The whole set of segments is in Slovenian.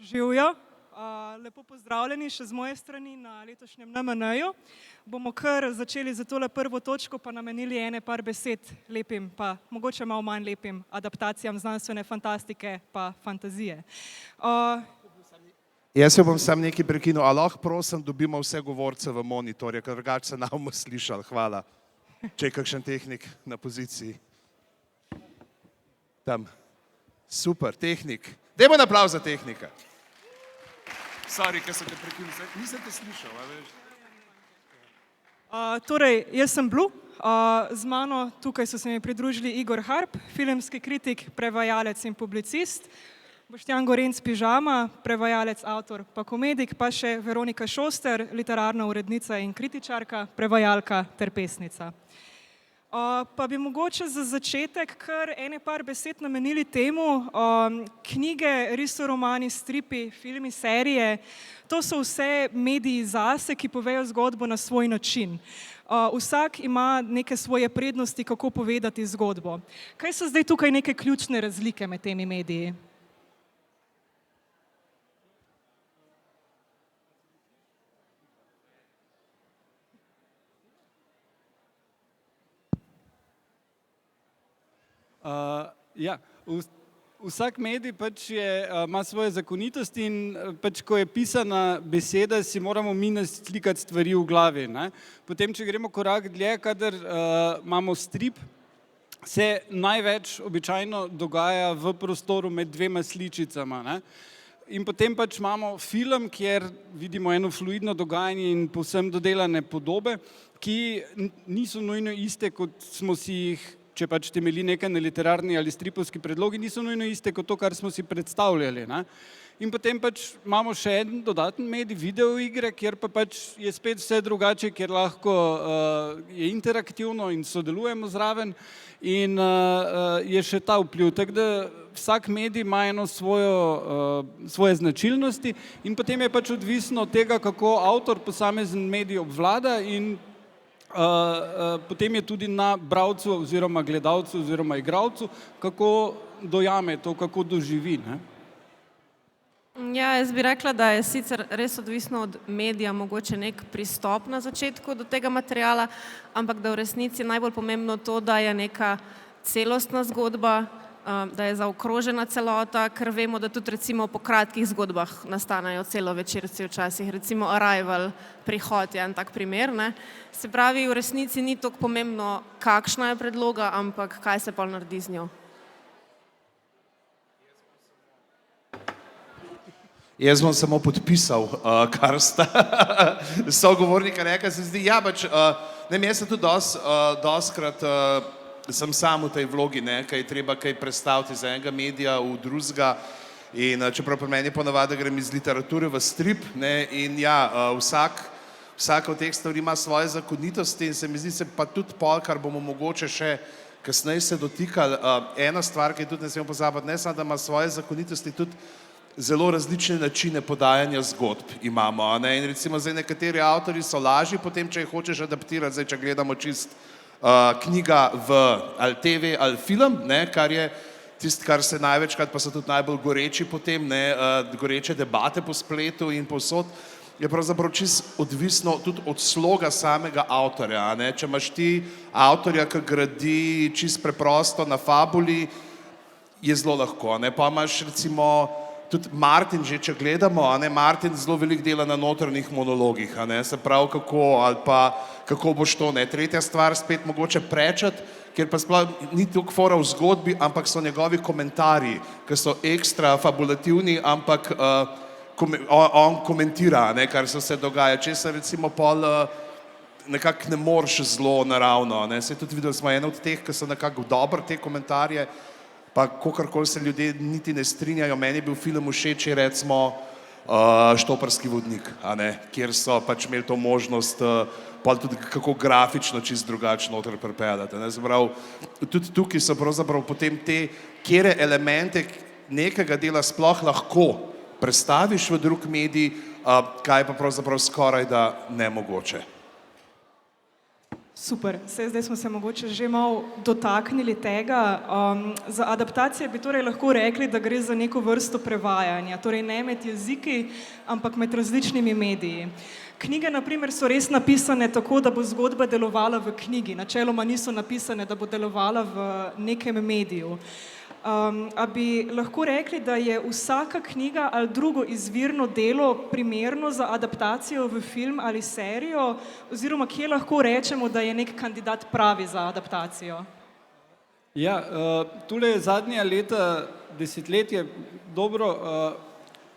Živijo. Lepo pozdravljeni še z moje strani na letošnjem NMN-ju. Bomo kar začeli za tole prvo točko, pa namenili par besed lepim, pa mogoče malo manj lepim adaptacijam znanstvene fantastike pa fantazije. Jaz se bom sam nekaj prekinil, a lahko prosim dobimo vse govorce v monitorje, ker drugače se ne bomo slišali. Hvala. Če je kakšen tehnik na poziciji. Tam. Super, tehnik. Dajmo en aplavz za tehnika. Sorry, ker sem te prekinil, nisem te slišal, a veš. Torej, jaz sem Blu, z mano tukaj so se mi pridružili Igor Harp, filmski kritik, prevajalec in publicist, Boštjan Gorenc Pižama, prevajalec, avtor pa komedik, pa še Veronika Šoster, literarna urednica in kritičarka, prevajalka ter pesnica. Pa bi mogoče za začetek kar par besed namenili temu, knjige, risoromani, stripi, filmi, serije, to so vse mediji zase, ki povejo zgodbo na svoj način. Vsak ima neke svoje prednosti, kako povedati zgodbo. Kaj so zdaj tukaj neke ključne razlike med temi mediji? Vsak medij ima svoje zakonitosti in ko je pisana beseda, si moramo mi naslikati stvari v glavi. Potem, če gremo korak dlje, kadar imamo strip, se največ običajno dogaja v prostoru med dvema sličicama. In potem imamo film, kjer vidimo eno fluidno dogajanje in povsem dodelane podobe, ki niso nujno iste, kot smo si jih, če temelji nekaj na literarni ali stripovski predlogi, niso nujno iste kot to, kar smo si predstavljali. In potem imamo še en dodaten medij, videoigre, kjer je spet vse drugače, kjer lahko je interaktivno in sodelujemo zraven in je še ta vpliv. Tako da vsak medij ima eno svoje značilnosti in potem je odvisno od tega, kako avtor posamezen medij obvlada in potem je tudi na bralcu oziroma gledalcu oziroma igralcu, kako dojame to, kako doživi. Ja, jaz bi rekla, da je sicer res odvisno od medija mogoče nek pristop na začetku do tega materiala, ampak da v resnici najbolj pomembno to, da je neka celostna zgodba, da je zaokrožena celota, ker vemo, da tudi recimo po kratkih zgodbah nastanejo celovečerci včasih, recimo Arrival, Prihod je en tak primer. Se pravi, v resnici ni toliko pomembno, kakšna je predloga, ampak kaj se pol naredi z njo. Jaz bom samo podpisal, kar sta sogovornika rekla, se zdi, jaz sem tudi dostikrat sem sam v tej vlogi, kaj je treba kaj predstaviti iz enega medija v drugega in čeprav pri meni ponavadi grem iz literature v strip in vsaka od teh stvari ima svoje zakonitosti in se mi zdi se pa tudi pol, kar bomo mogoče še kasneje se dotikali, ena stvar, ki tudi ne smemo pozabiti, ne samo, da ima svoje zakonitosti, tudi zelo različne načine podajanja zgodb imamo. In recimo zdaj nekateri avtorji so lažji, potem če jih hočeš adaptirati, zdaj če gledamo čist knjiga v ali TV ali film, kar je tisto, kar se največkrat, pa so tudi najbolj goreči potem, goreče debate po spletu in povsod, je pravzaprav čist odvisno tudi od sloga samega avtorja. Če imaš ti avtorja, ki gradi čist preprosto na fabuli, je zelo lahko. Pa imaš recimo tudi Martin, že če gledamo, Martin zelo veliko dela na notranjih monologih, se pravi kako boš to. Tretja stvar, spet mogoče prečati, ker pa sploh ni toliko fora v zgodbi, ampak so njegovi komentarji, ki so ekstra fabulativni, ampak on komentira, kar se vse dogaja. Če se recimo pol nekako ne moreš zelo naravno. Se tudi videli smo eno od teh, ki so nekako dobro te komentarje, pa kakorkoli se ljudje niti ne strinjajo. Meni je bil film všeč, recimo Štoparski vodnik, kjer so imeli to možnost pa tudi kako grafično čist drugače noter pripeljati. Tudi tukaj so pravzaprav potem te, kjere elemente nekega dela sploh lahko predstaviš v drug medij, kaj pa pravzaprav skoraj da nemogoče. Super, zdaj smo se mogoče že malo dotaknili tega. Za adaptacije bi torej lahko rekli, da gre za neko vrsto prevajanja, torej ne med jeziki, ampak med različnimi mediji. Knjige, na primer, so res napisane tako, da bo zgodba delovala v knjigi, načeloma niso napisane, da bo delovala v nekem mediju. A bi lahko rekli, da je vsaka knjiga ali drugo izvirno delo primerno za adaptacijo v film ali serijo, oziroma kje lahko rečemo, da je nek kandidat pravi za adaptacijo? Ja, tule je zadnja leta, desetletje dobro,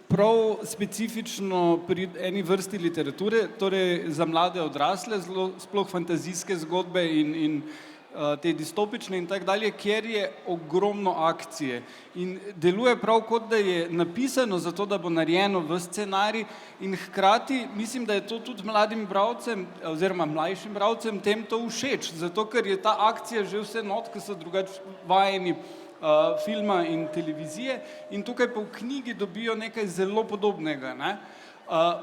prav specifično pri eni vrsti literature, torej za mlade odrasle, sploh fantazijske zgodbe in te distopične in tako dalje, kjer je ogromno akcije in deluje prav kot da je napisano zato, da bo narejeno v scenarij in hkrati mislim, da je to tudi mladim bralcem oziroma mlajšim bralcem tem to všeč, zato ker je ta akcija že vse not, ki so drugače vajeni filma in televizije in tukaj pa v knjigi dobijo nekaj zelo podobnega, ne?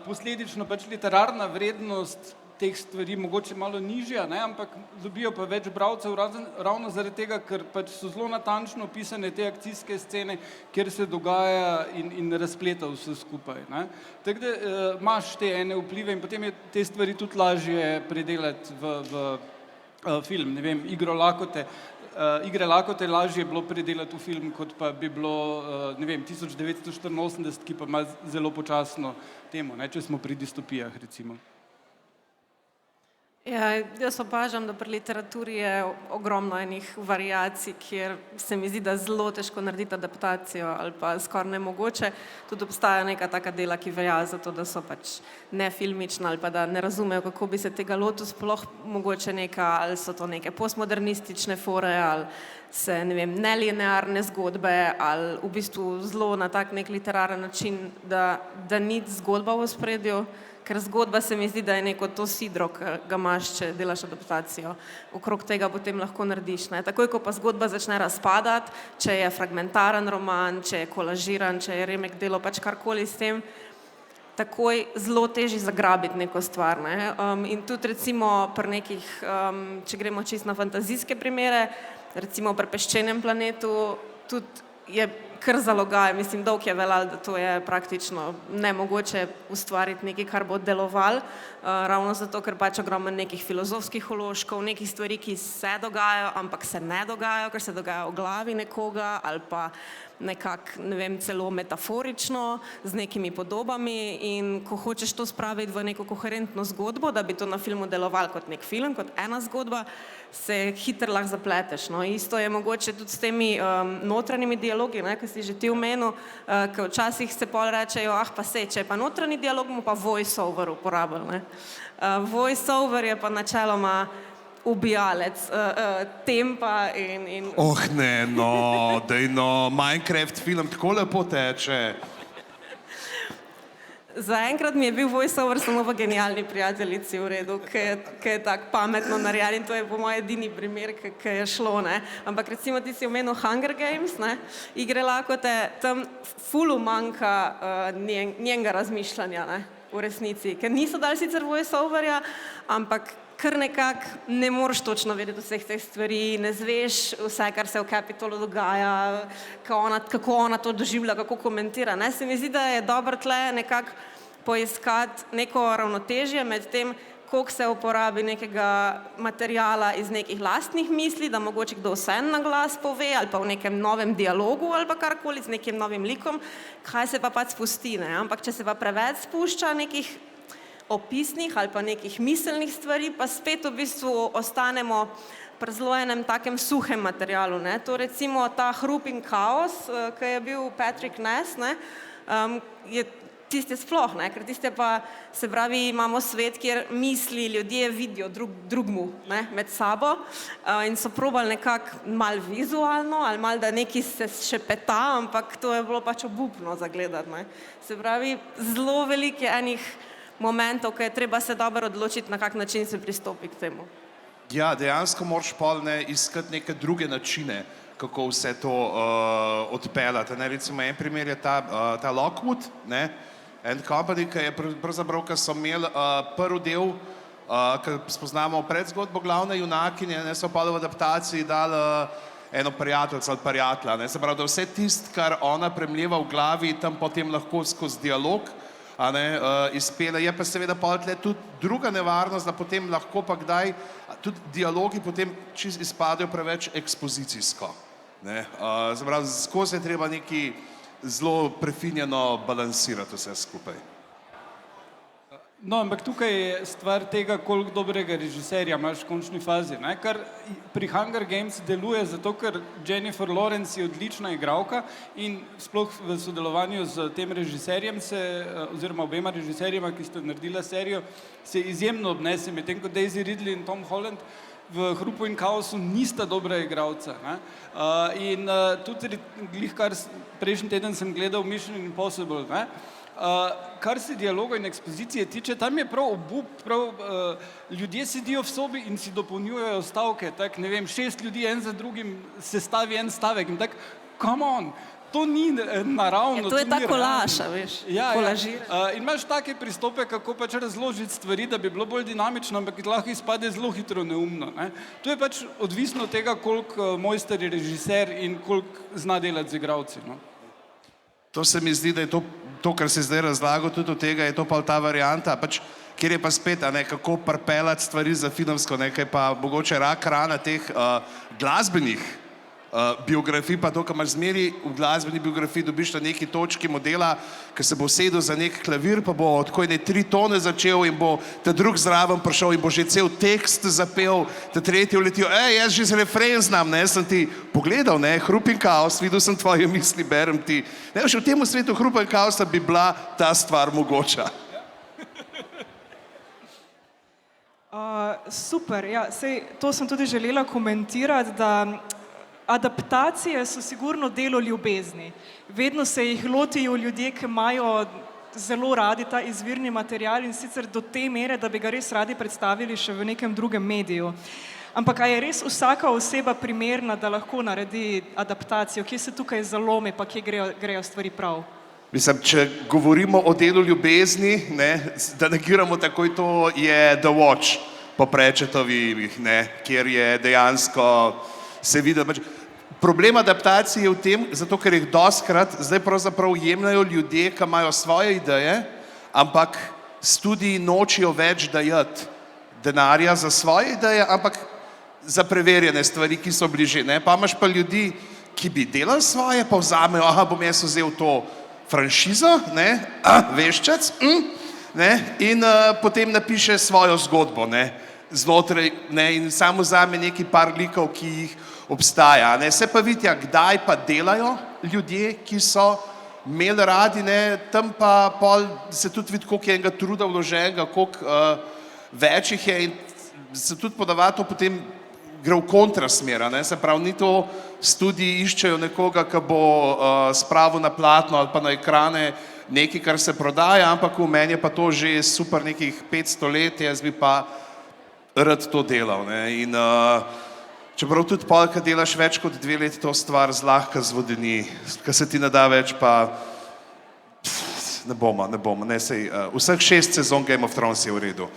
Posledično pač literarna vrednost teh stvari mogoče malo nižja, ne, ampak dobijo pa več bralcev ravno zaradi tega, ker pač so zelo natančno opisane te akcijske scene, kjer se dogaja in razpleta vse skupaj, ne. Tako da imaš te ene vplive in potem je te stvari tudi lažje predelati v film, ne vem, Igre lakote lažje bilo predelati v film, kot pa bi bilo, ne vem, 1984, ki pa ima zelo počasno temo, ne, če smo pri distopijah, recimo. Ja, jaz opažam, da pri literaturi je ogromno enih variacij, kjer se mi zdi, da zelo težko narediti adaptacijo ali pa skoraj nemogoče. Tudi obstaja neka taka dela, ki velja za to, da so pač nefilmična ali pa da ne razumejo, kako bi se tega lotil, sploh mogoče ali so to neke postmodernistične fore ali se, ne vem, nelinearne zgodbe ali v bistvu zelo na tak nek literaren način, da ni zgodba v ospredju. Ker zgodba se mi zdi, da je neko to sidro, ki ga imaš, če delaš adaptacijo. Okrog tega potem lahko narediš, ne. Takoj, ko pa zgodba začne razpadati, če je fragmentaren roman, če je kolažiran, če je remek delo, pač karkoli s tem, takoj zelo težje zagrabiti neko stvar, ne. In tudi recimo pri nekih, če gremo čisto na fantazijske primere, recimo pri Peščenem planetu, tudi je kar zalogaj, mislim, dolg je velal, da to je praktično nemogoče ustvariti nekaj, kar bo delovalo, ravno zato, ker pač ogromno nekih filozofskih vložkov, nekih stvari, ki se dogajajo, ampak se ne dogajajo, ker se dogajajo v glavi nekoga ali pa nekako, ne vem, celo metaforično z nekimi podobami in ko hočeš to spraviti v neko koherentno zgodbo, da bi to na filmu delovalo kot nek film, kot ena zgodba, se hitro lahko zapleteš, no. Isto je mogoče tudi s temi notranjimi dialogi, ne, ki si že ti omenil, ker včasih se pol rečejo, pa sej, če je pa notranji dialog, bomo pa voice-over uporabili, ne. Voice-over je pa načeloma ubijalec tempa in... Oh ne, no, daj no, Minecraft film tako lepo teče. Zaenkrat mi je bil voice-over samo v Genialni prijateljici v redu, ki je tako pametno narejen in to je po mojem edini primer, ki je šlo, ne. Ampak recimo ti si omenil Hunger Games, ne, Igre lakote, tam ful manjka njenega razmišljanja, ne, v resnici, ker niso dali sicer voice-overja, ampak kar nekako ne moreš točno vedeti vseh teh stvari, ne zveš vse, kar se v Capitolu dogaja, kako ona to doživlja, kako komentira, ne. Se mi zdi, da je dobro tle nekako poiskati neko ravnotežje med tem, koliko se uporabi nekega materiala iz nekih lastnih misli, da mogoče kdo vseeno na glas pove ali pa v nekem novem dialogu ali pa karkoli z nekim novim likom, kaj se pa pač spusti, ne. Ampak če se pa preveč spušča nekih opisnih ali pa nekih miselnih stvari, pa spet v bistvu ostanemo pri zelo enem takem suhem materialu, ne. To recimo ta Hrup in kaos, ki je bil Patrick Ness, ne, je tiste sploh, ne, ker tiste pa, se pravi, imamo svet, kjer misli ljudje vidijo drugmu, ne, med sabo in so probali nekako malo vizualno ali malo, da nekaj se šepeta, ampak to je bilo pač obupno za gledati, ne. Se pravi, zelo veliko je enih momentov, ko je treba se dobro odločiti, na kak način se pristopi k temu. Ja, dejansko moraš pol iskati neke druge načine, kako vse to odpeljati. Recimo en primer je ta Lockwood, ne, and Company, ki je pravzaprav, ki so imeli prvi del ker spoznamo predzgodbo glavne junakinje, ne, so pa v adaptaciji dali eno prijateljico ali prijatelja, ne, se pravi, da vse tisto, kar ona premljeva v glavi, tam potem lahko skozi dialog, a ne, izpele. Je pa seveda pa tle tudi druga nevarnost, da potem lahko pa kdaj tudi dialogi potem čisto izpadejo preveč ekspozicijsko. Ne, se pravi, skozi je treba neki zelo prefinjeno balansirati vse skupaj. No, ampak tukaj je stvar tega, koliko dobrega režiserja imaš v končni fazi, ne? Kar pri Hunger Games deluje zato, ker Jennifer Lawrence je odlična igralka in sploh v sodelovanju z tem režiserjem oziroma obema režiserjema, ki sta naredila serijo, se izjemno obnese, medtem ko Daisy Ridley in Tom Holland v Hrupu in kaosu nista dobra igralca. In tudi glih kar prejšnji teden sem gledal Mission Impossible, ne? Kar se dialoga in ekspozicije tiče, tam je prav obup, ljudje sedijo v sobi in si dopolnjujejo stavke, tak, ne vem, 6 ljudi en za drugim sestavi en stavek in tak, come on, to ni naravno. To je ta kolaž, veš, kolažir. In imaš take pristope, kako pač razložiti stvari, da bi bilo bolj dinamično, ampak lahko izpade zelo hitro neumno. Ne? To je pač odvisno od tega, koliko mojster je režiser in koliko zna delati z igralci. No? To se mi zdi, da je to, kar se zdaj razlagal, tudi od tega je to pa ta varianta, pač, kjer je pa spet, a ne, kako pripeljati stvari za filmsko, nekaj pa mogoče rak rana teh glasbenih biografij, pa to, kar imaš zmeri v glasbeni biografiji, dobiš na neki točki modela, ki se bo sedel za nek klavir, pa bo tako ene 3 tone začel in bo ta drug zraven prišel in bo že cel tekst zapel, ta tretji uletil, jaz že refren znam, ne, sem ti pogledal, ne, Hrup in kaos, videl sem tvoje misli, berem ti. Ne, še v tem svetu Hrupa in kaosa bi bila ta stvar mogoča. Super, ja, sej, to sem tudi želela komentirati, da adaptacije so sigurno delo ljubezni. Vedno se jih lotijo ljudje, ki imajo zelo radi ta izvirni material in sicer do te mere, da bi ga res radi predstavili še v nekem drugem mediju. Ampak a je res vsaka oseba primerna, da lahko naredi adaptacijo? Kje se tukaj zalomi, pa kje grejo stvari prav? Mislim, če govorimo o delu ljubezni, ne, da negiramo takoj, to je The Watch po Pratchettovih, ne, kjer je dejansko se vidi, problem adaptacije je v tem, zato ker jih dostikrat zdaj pravzaprav jemljajo ljudje, ki imajo svoje ideje, ampak studiji nočijo več dajati denarja za svoje ideje, ampak za preverjene stvari, ki so bliže. Ne? Pa imaš pa ljudi, ki bi delali svoje, pa vzamejo, bom jaz vzel to franšizo, ne? Veščec, ne? In potem napiše svojo zgodbo, ne? Znotraj, ne? In samo vzame neki par likov, ki jih obstaja. Ne? Se pa vidi, kdaj pa delajo ljudje, ki so imeli radi, ne? Tam pa pol se tudi vidi, koliko je enega truda vloženega, koliko več jih je in se tudi podavato potem gre v kontrasmer, ne? Se pravi, ni to studiji iščejo nekoga, ki bo spravil na platno ali pa na ekrane nekaj, kar se prodaja, ampak v meni je pa to že super nekih 500 let, jaz bi pa rad to delal. Ne? In čeprav tudi pol, kad delaš več kot 2 leti, to stvar zlahka zvodeni, kad se ti ne da več, pa ne bomo, ne, sej, vseh 6 sezon Game of Thrones je v redu.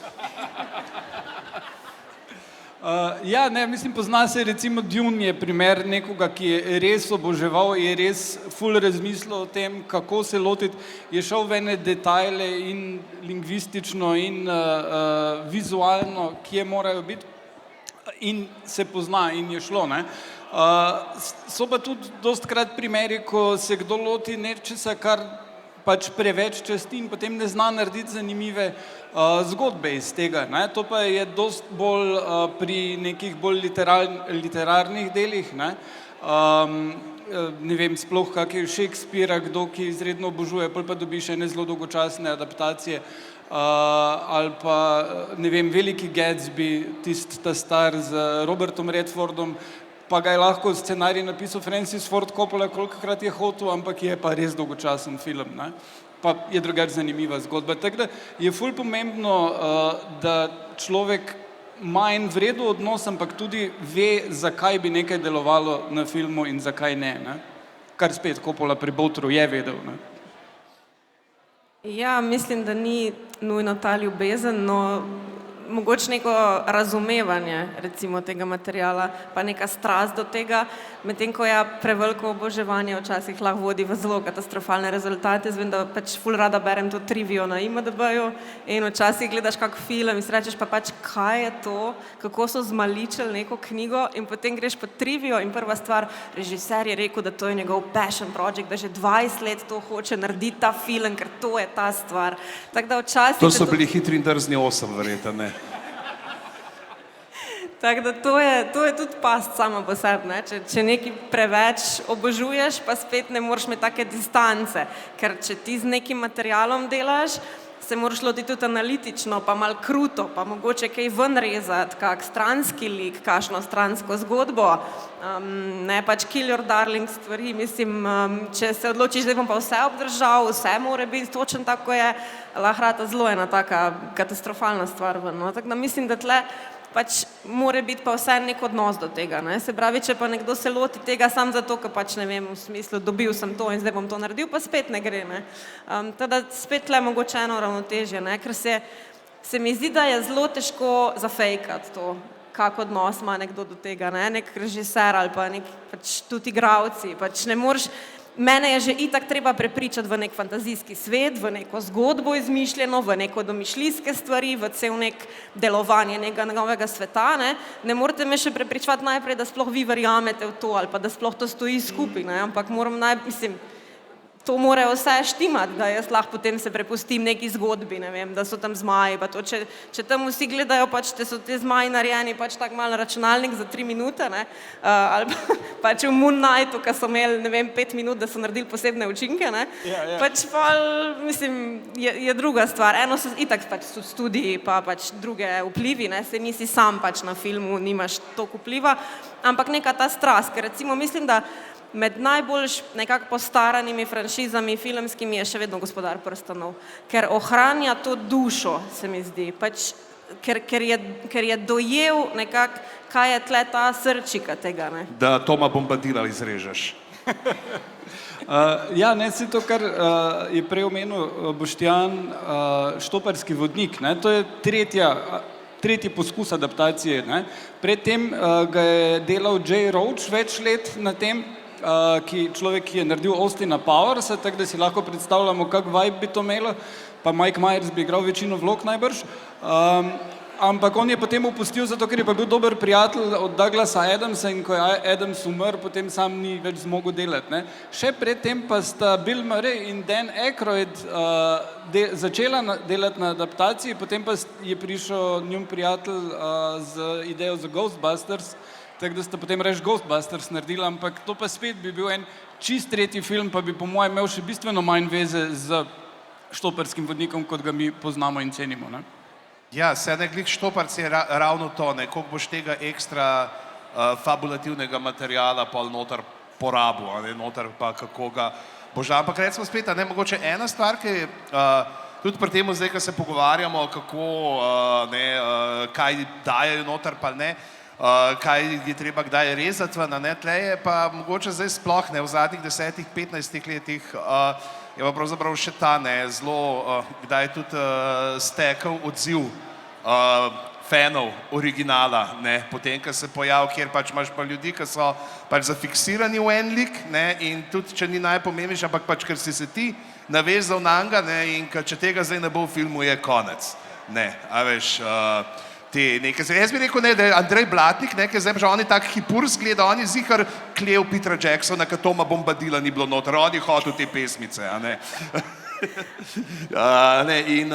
Ja, ne, mislim, pozna se recimo Dune je primer nekoga, ki je res oboževal, je res ful razmislil o tem, kako se lotiti, je šel v ene detajle in lingvistično in vizualno, kje morajo biti in se pozna in je šlo, ne. So pa tudi dostikrat primeri, ko se kdo loti nečesa, kar pač preveč časti in potem ne zna narediti zanimive zgodbe iz tega. Ne? To pa je dost bolj pri nekih bolj literarnih delih. Ne vem, sploh kak je Shakespearea, kdo, ki izredno obožuje, pol pa dobiš ene zelo dolgočasne adaptacije. Ali pa, ne vem, Veliki Gatsby, ta star z Robertom Redfordom, pa ga je lahko scenarij napisal Francis Ford Coppola, kolikokrat je hotel, ampak je pa res dolgočasen film, ne? Pa je drugače zanimiva zgodba. Tako da je ful pomembno, da človek ima en vredu odnos, ampak tudi ve, zakaj bi nekaj delovalo na filmu in zakaj ne, ne? Kar spet Coppola pri Botru je vedel, ne? Ja, mislim, da ni nujno ta ljubezen, no mogoče neko razumevanje recimo tega materiala, pa neka strast do tega, medtem ko preveliko oboževanje včasih lahko vodi v zelo katastrofalne rezultate. Vem, da pač ful rada berem to trivijo na IMDb-ju in včasih gledaš kak film in si rečeš pa pač, kaj je to, kako so zmaličili neko knjigo in potem greš po trivijo in prva stvar, režiser je rekel, da to je njegov passion project, da že 20 let to hoče narediti ta film, ker to je ta stvar. Tako da včasih... To so bili Hitri in drzni 8, verjetno, ne? Tako da to je tudi past sama po sebi, ne? Če nekaj preveč obožuješ, pa spet ne moreš imeti take distance, ker če ti z nekim materialom delaš, se moraš loti tudi analitično, pa malo kruto, pa mogoče kaj ven rezati, kak stranski lik, kakšno stransko zgodbo, ne pač kill your darling stvari, mislim, če se odločiš, da bom pa vse obdržal, vse mora biti točno tako je, lahko rata zelo ena taka katastrofalna stvar ven, no, tako da mislim, da tle pač mora biti pa vse nek odnos do tega, ne, se pravi, če pa nekdo se loti tega sam zato, ker pač ne vem, v smislu, dobil sem to in zdaj bom to naredil, pa spet ne gre, ne, teda spet tle mogoče eno ravnotežje, ne, ker se mi zdi, da je zelo težko zafejkati to, kak odnos ima nekdo do tega, ne, nek režiser ali pa nek pač tudi igravci, pač ne moreš. Mene je že itak treba prepričati v nek fantazijski svet, v neko zgodbo izmišljeno, v neko domišljijske stvari, v cel nek delovanje nekega novega sveta, ne. Ne morate me še prepričevati najprej, da sploh vi verjamete v to ali pa da sploh to stoji skupaj, ne, ampak moram mislim, to mora vse štimati, da jaz lahko potem se prepustim neki zgodbi, ne vem, da so tam zmaji, pa to, če tam vsi gledajo, pač, da so te zmaji narejeni, pač tak malo računalnik za 3 minute, ne, ali pač v Moon Knightu, ko so imeli, ne vem, 5 minut, da so naredili posebne učinke, ne, pač pa, mislim, je druga stvar, eno so itak pač studiji, pa pač druge vplivi, ne, se nisi sam pač na filmu, nimaš toliko vpliva, ampak neka ta strast, ker recimo mislim, da med najbolj nekako postaranimi franšizami filmskimi je še vedno Gospodar prstanov, ker ohranja to dušo, se mi zdi, pač, ker je dojel nekako, kaj je tle ta srčika tega, ne. Da Toma Bombadila izrežeš. Ja, ne, si to, kar je prej omenil Boštjan, Štoparski vodnik, ne, to je tretji poskus adaptacije, ne. Predtem ga je delal Jay Roach več let na tem, človek, ki je naredil Austina Powersa, tako da si lahko predstavljamo, kak vibe bi to imelo, pa Mike Myers bi igral večino vlog najbrž, ampak on je potem opustil, zato ker je pa bil dober prijatelj od Douglasa Adamsa in ko je Adams umrl, potem sam ni več zmogel delati, ne. Še predtem pa sta Bill Murray in Dan Aykroyd začela delati na adaptaciji, potem pa je prišel njun prijatelj z idejo za Ghostbusters, tako da sta potem Ghostbusters naredila, ampak to pa spet bi bil en čist tretji film, pa bi po mojem imel še bistveno manj veze z Štoparskim vodnikom, kot ga mi poznamo in cenimo, ne. Ja, se ne glih Štoparc je ravno to, ne, koliko boš tega ekstra fabulativnega materijala pol noter porabil, a ne, noter pa kako ga boš, ampak recimo spet, a ne, mogoče ena stvar, ki je tudi pri temu zdaj, ko se pogovarjamo, kako, ne, kaj dajajo noter pa ne, kaj je treba kdaj rezati ven, ne, tle je pa mogoče zdaj sploh, ne, v zadnjih 10-15 letih je pa pravzaprav še ta, ne, zelo, kdaj tudi stekel odziv fanov originala, ne, potem, ko se pojavi, kjer pač imaš pa ljudi, ki so pač zafiksirani v en lik, ne, in tudi, če ni najpomembnejši, ampak pač, ker si se ti navezal na njega, ne, in če tega zdaj ne bo v filmu, je konec, ne, a veš, jaz bi rekel, ne, da je Andrej Blatnik, ne, ker zdaj pa že on je tak hipur zgleda, on je zihar klev Petera Jacksona, ker Toma Bombadila ni bilo noter, on je hotel te pesmice, a ne. Ne, in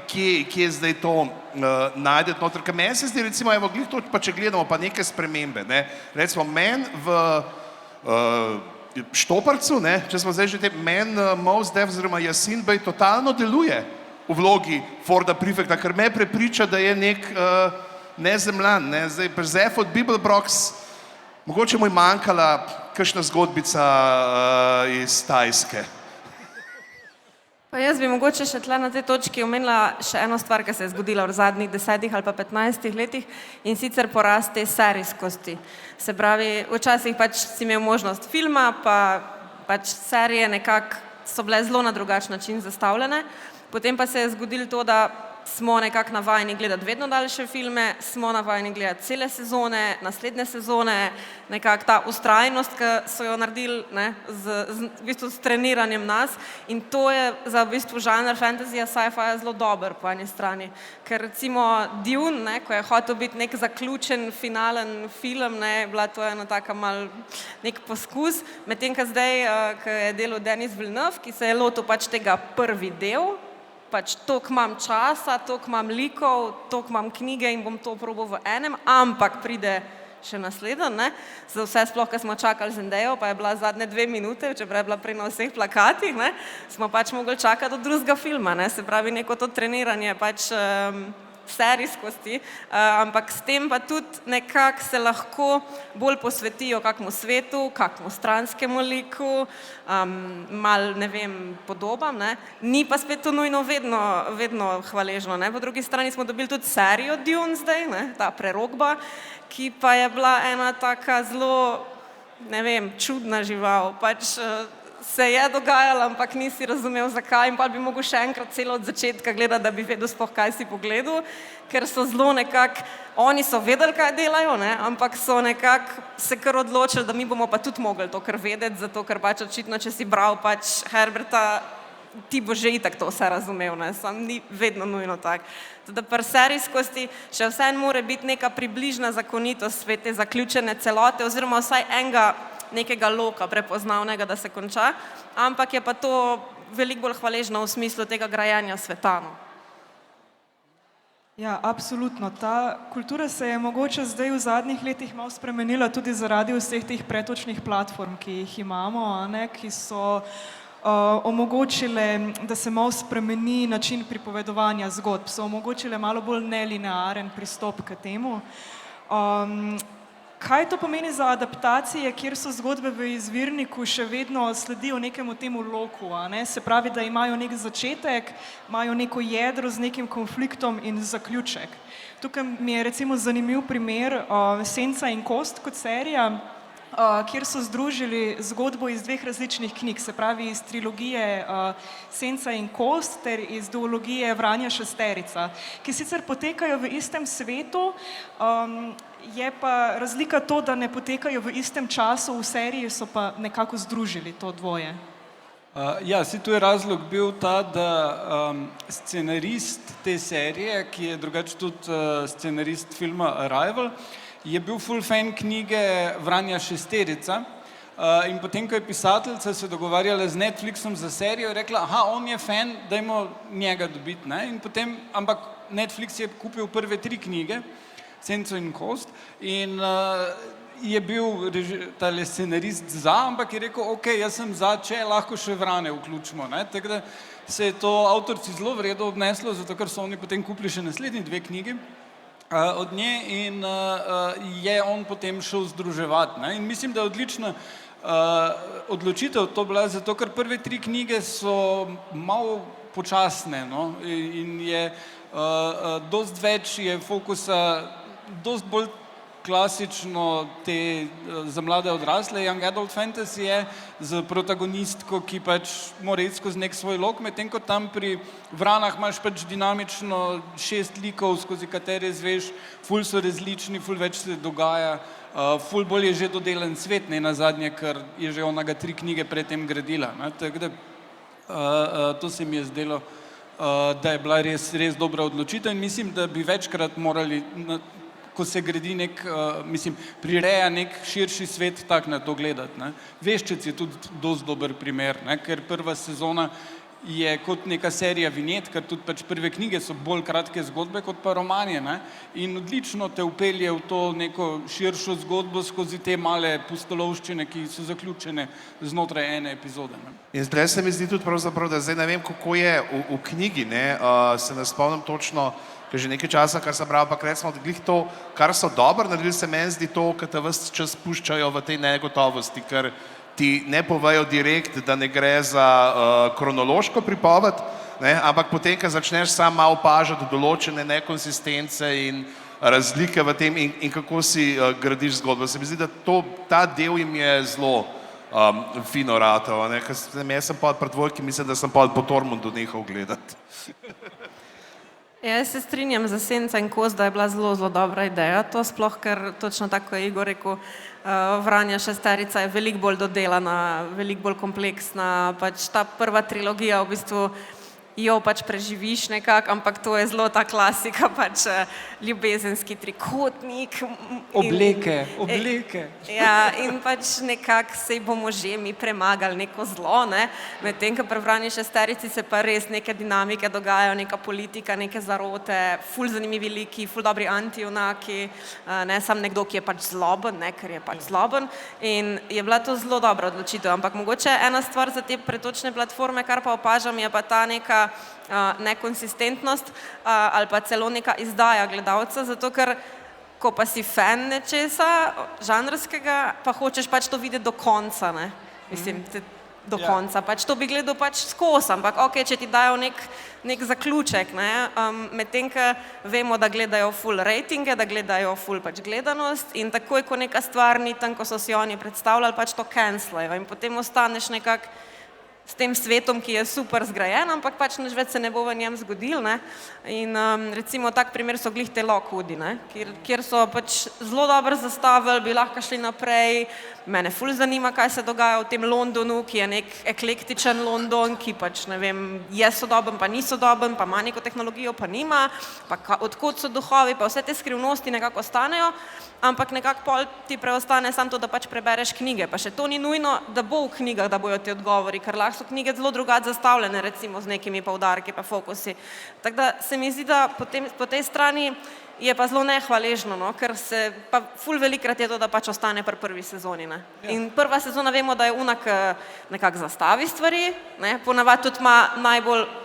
kje zdaj to najdeti noter, ker meni se zdi, recimo, evo, glih to, pa če gledamo pa neke spremembe, ne, recimo, meni v Štoparcu, ne, če smo zdaj že meni Mos Def oziroma Yasin Bey totalno deluje v vlogi Forda Prefekta, ker me prepriča, da je nek nezemljan, ne, zdaj pri Zef od Bibelbrox, mogoče mu je manjkala kakšna zgodbica iz Tajske. Pa jaz bi mogoče še tle na tej točki omenila še eno stvar, ki se je zgodila v zadnjih 10 ali pa 15 letih in sicer porast te serijskosti. Se pravi, včasih pač si imel možnost filma, pa pač serije nekako so bile zelo na drugačen način zastavljene, potem pa se je zgodilo to, da smo nekako navajeni gledati vedno daljše filme, smo navajeni gledati cele sezone, naslednje sezone, nekako ta ustrajnost, ki so jo naredili v bistvu s treniranjem nas in to je za v bistvu žanr fantasyja, sci-fi zelo dober po eni strani. Ker recimo Dune, ko je hotel biti nek zaključen, finalen film, bila to ena taka mal nek poskus, medtem ko zdaj, ko je delal Denis Villeneuve, ki se je lotil pač tega prvi del, pač toliko imam časa, toliko imam likov, toliko imam knjige in bom to probal v enem, ampak pride še naslednji, za vse sploh, ko smo čakali Zendejo, pa je bila zadnje 2 minute, čeprav je bila prej na vseh plakatih, smo pač mogli čakati do drugega filma, se pravi neko to treniranje pač serijskosti, ampak s tem pa tudi nekako se lahko bolj posvetijo kakmu svetu, kakmu stranskemu liku, mal, ne vem, podobam, ni pa spet to nujno vedno hvaležno, Po drugi strani smo dobili tudi serijo Dune zdaj, ta prerokba, ki pa je bila ena taka zelo, ne vem, čudna žival, pač se je dogajalo, ampak nisi razumel zakaj in pa bi mogel še enkrat celo od začetka gledati, da bi vedel sploh, kaj si pogledal, ker so zelo nekako, oni so vedeli, kaj delajo, ampak so nekako se kar odločili, da mi bomo pa tudi mogli to kar vedeti, zato ker pač očitno, če si bral pač Herberta, ti bo že itak to vse razumel, sam ni vedno nujno tak. Teda pri serijskosti še vseeno mora biti neka približna zakonitost sve te zaključene celote oziroma vsaj enega nekega loka prepoznavnega, da se konča, ampak je pa to veliko bolj hvaležno v smislu tega grajanja sveta. Ja, absolutno. Ta kultura se je mogoče zdaj v zadnjih letih malo spremenila tudi zaradi vseh teh pretočnih platform, ki jih imamo, ki so omogočile, da se malo spremeni način pripovedovanja zgodb, so omogočile malo bolj nelinearen pristop k temu. Kaj to pomeni za adaptacije, kjer so zgodbe v izvirniku še vedno sledijo nekemu temu loku, Se pravi, da imajo nek začetek, imajo neko jedro z nekim konfliktom in zaključek. Tukaj mi je recimo zanimiv primer Senca in kost kot serija, kjer so združili zgodbo iz 2 različnih knjig, se pravi iz trilogije Senca in kost ter iz duologije Vranja šesterica, ki sicer potekajo v istem svetu, je pa razlika to, da ne potekajo v istem času, v seriji so pa nekako združili to dvoje. Ja, tu je razlog bil ta, da scenarist te serije, ki je drugače tudi scenarist filma Arrival, je bil full fan knjige Vranja šesterica in potem, ko je pisateljica se dogovarjala z Netflixom za serijo, je rekla, on je fan, dajmo njega dobiti, in potem, ampak Netflix je kupil prve 3 knjige, Senco in kost, in je bil tale scenarist za, ampak je rekel, ok, jaz sem za, če lahko še Vrane vključimo, tako da se je to avtorci zelo v redu odneslo, zato ker so oni potem kupili še naslednji 2 knjigi od nje in je on potem šel združevati. In mislim, da je odlična odločitev to bila, zato ker prve 3 knjige so malo počasne in je dosti več je fokusa, dosti bolj klasično te za mlade odrasle, young adult fantasy je z protagonistko, ki pač mora iti skozi nek svoj lok, medtem ko tam pri Vranah imaš pač dinamično 6 likov, skozi katere izveš, ful so različni, ful več se dogaja, ful bolj je že dodelan svet, ne nazadnje, ker je že ona ga 3 knjige predtem gradila. Tako da to se mi je zdelo, da je bila res dobra odločitev in mislim, da bi večkrat morali, ko se gradi prireja nek širši svet, tak na to gledati. Veščec je tudi dosti dober primer, ker prva sezona je kot neka serija vinjet, ker tudi pač prve knjige so bolj kratke zgodbe kot pa romanje, in odlično te vpelje v to neko širšo zgodbo skozi te male pustolovščine, ki so zaključene znotraj ene epizode. In zdaj se mi zdi tudi pravzaprav, da zdaj ne vem, kako je v knjigi, se ne spomnim točno, ker že nekaj časa, kar sem bral, pa recimo, glih to, kar so dobro naredili, se meni zdi to, ker te ves čas puščajo v tej negotovosti, ker ti ne povejo direkt, da ne gre za kronološko pripoved, ampak potem, ko začneš sam malo opažati določene nekonsistence in razlike v tem in kako si gradiš zgodbo. Se mi zdi, da ta del jim je zelo fino ratal, jaz sem pa pri dvojki, mislim, da sem pa po Tormundu nehal gledati. Ja, jaz se strinjam za Senca in Kos, da je bila zelo, zelo dobra ideja. To sploh, ker točno tako je Igor rekel, Vranja šesterica je veliko bolj dodelana, veliko bolj kompleksna. Pač ta prva trilogija v bistvu jo pač preživiš nekako, ampak to je zelo ta klasika, pač ljubezenski trikotnik. Obleke. Ja, in pač nekako se bomo že mi premagali neko zlo, ne. Medtem, ko pri Vranji šesterici se pa res neke dinamike dogajajo, neka politika, neke zarote, ful zanimivi liki, ful dobri antijunaki, ne sam nekdo, ki je pač zloben, ne, ker je pač zloben. In je bila to zelo dobra odločitev, ampak mogoče ena stvar za te pretočne platforme, kar pa opažam, je pa ta neka nekonsistentnost ali pa celo neka izdaja gledalca, zato ker ko pa si fan nečesa žanrskega, pa hočeš pač to videti do konca, ne? Mislim, do konca, pač to bi gledal pač skozi, ampak ok, če ti dajo nek zaključek, ne? Medtem, ko vemo, da gledajo full ratinge, da gledajo full pač gledanost in takoj, ko neka stvar ni tam, ko so si oni predstavljali, pač to cancelajo in potem ostaneš nekako s tem svetom, ki je super zgrajen, ampak pač nič več se ne bo v njem zgodil, ne. In recimo tak primer so glih te Lockwoodi, ne, kjer so pač zelo dobro zastavili, bi lahko šli naprej. Mene ful zanima, kaj se dogaja v tem Londonu, ki je nek eklektičen London, ki pač, ne vem, je sodoben, pa ni sodoben, pa ima neko tehnologijo, pa nima, pa odkot so duhovi, pa vse te skrivnosti nekako ostanejo, ampak nekako pol ti preostane samo to, da pač prebereš knjige, pa še to ni nujno, da bo v knjigah, da bojo ti odgovori, ker lahko so knjige zelo drugače zastavljene, recimo z nekimi poudarki pa fokusi. Tako da se mi zdi, da po tej strani je pa zelo nehvaležno, no, ker se pa ful velikrat je to, da pač ostane pri prvi sezoni, ne. In prva sezona vemo, da je unak nekako zastavi stvari, ne, ponavadi tudi ima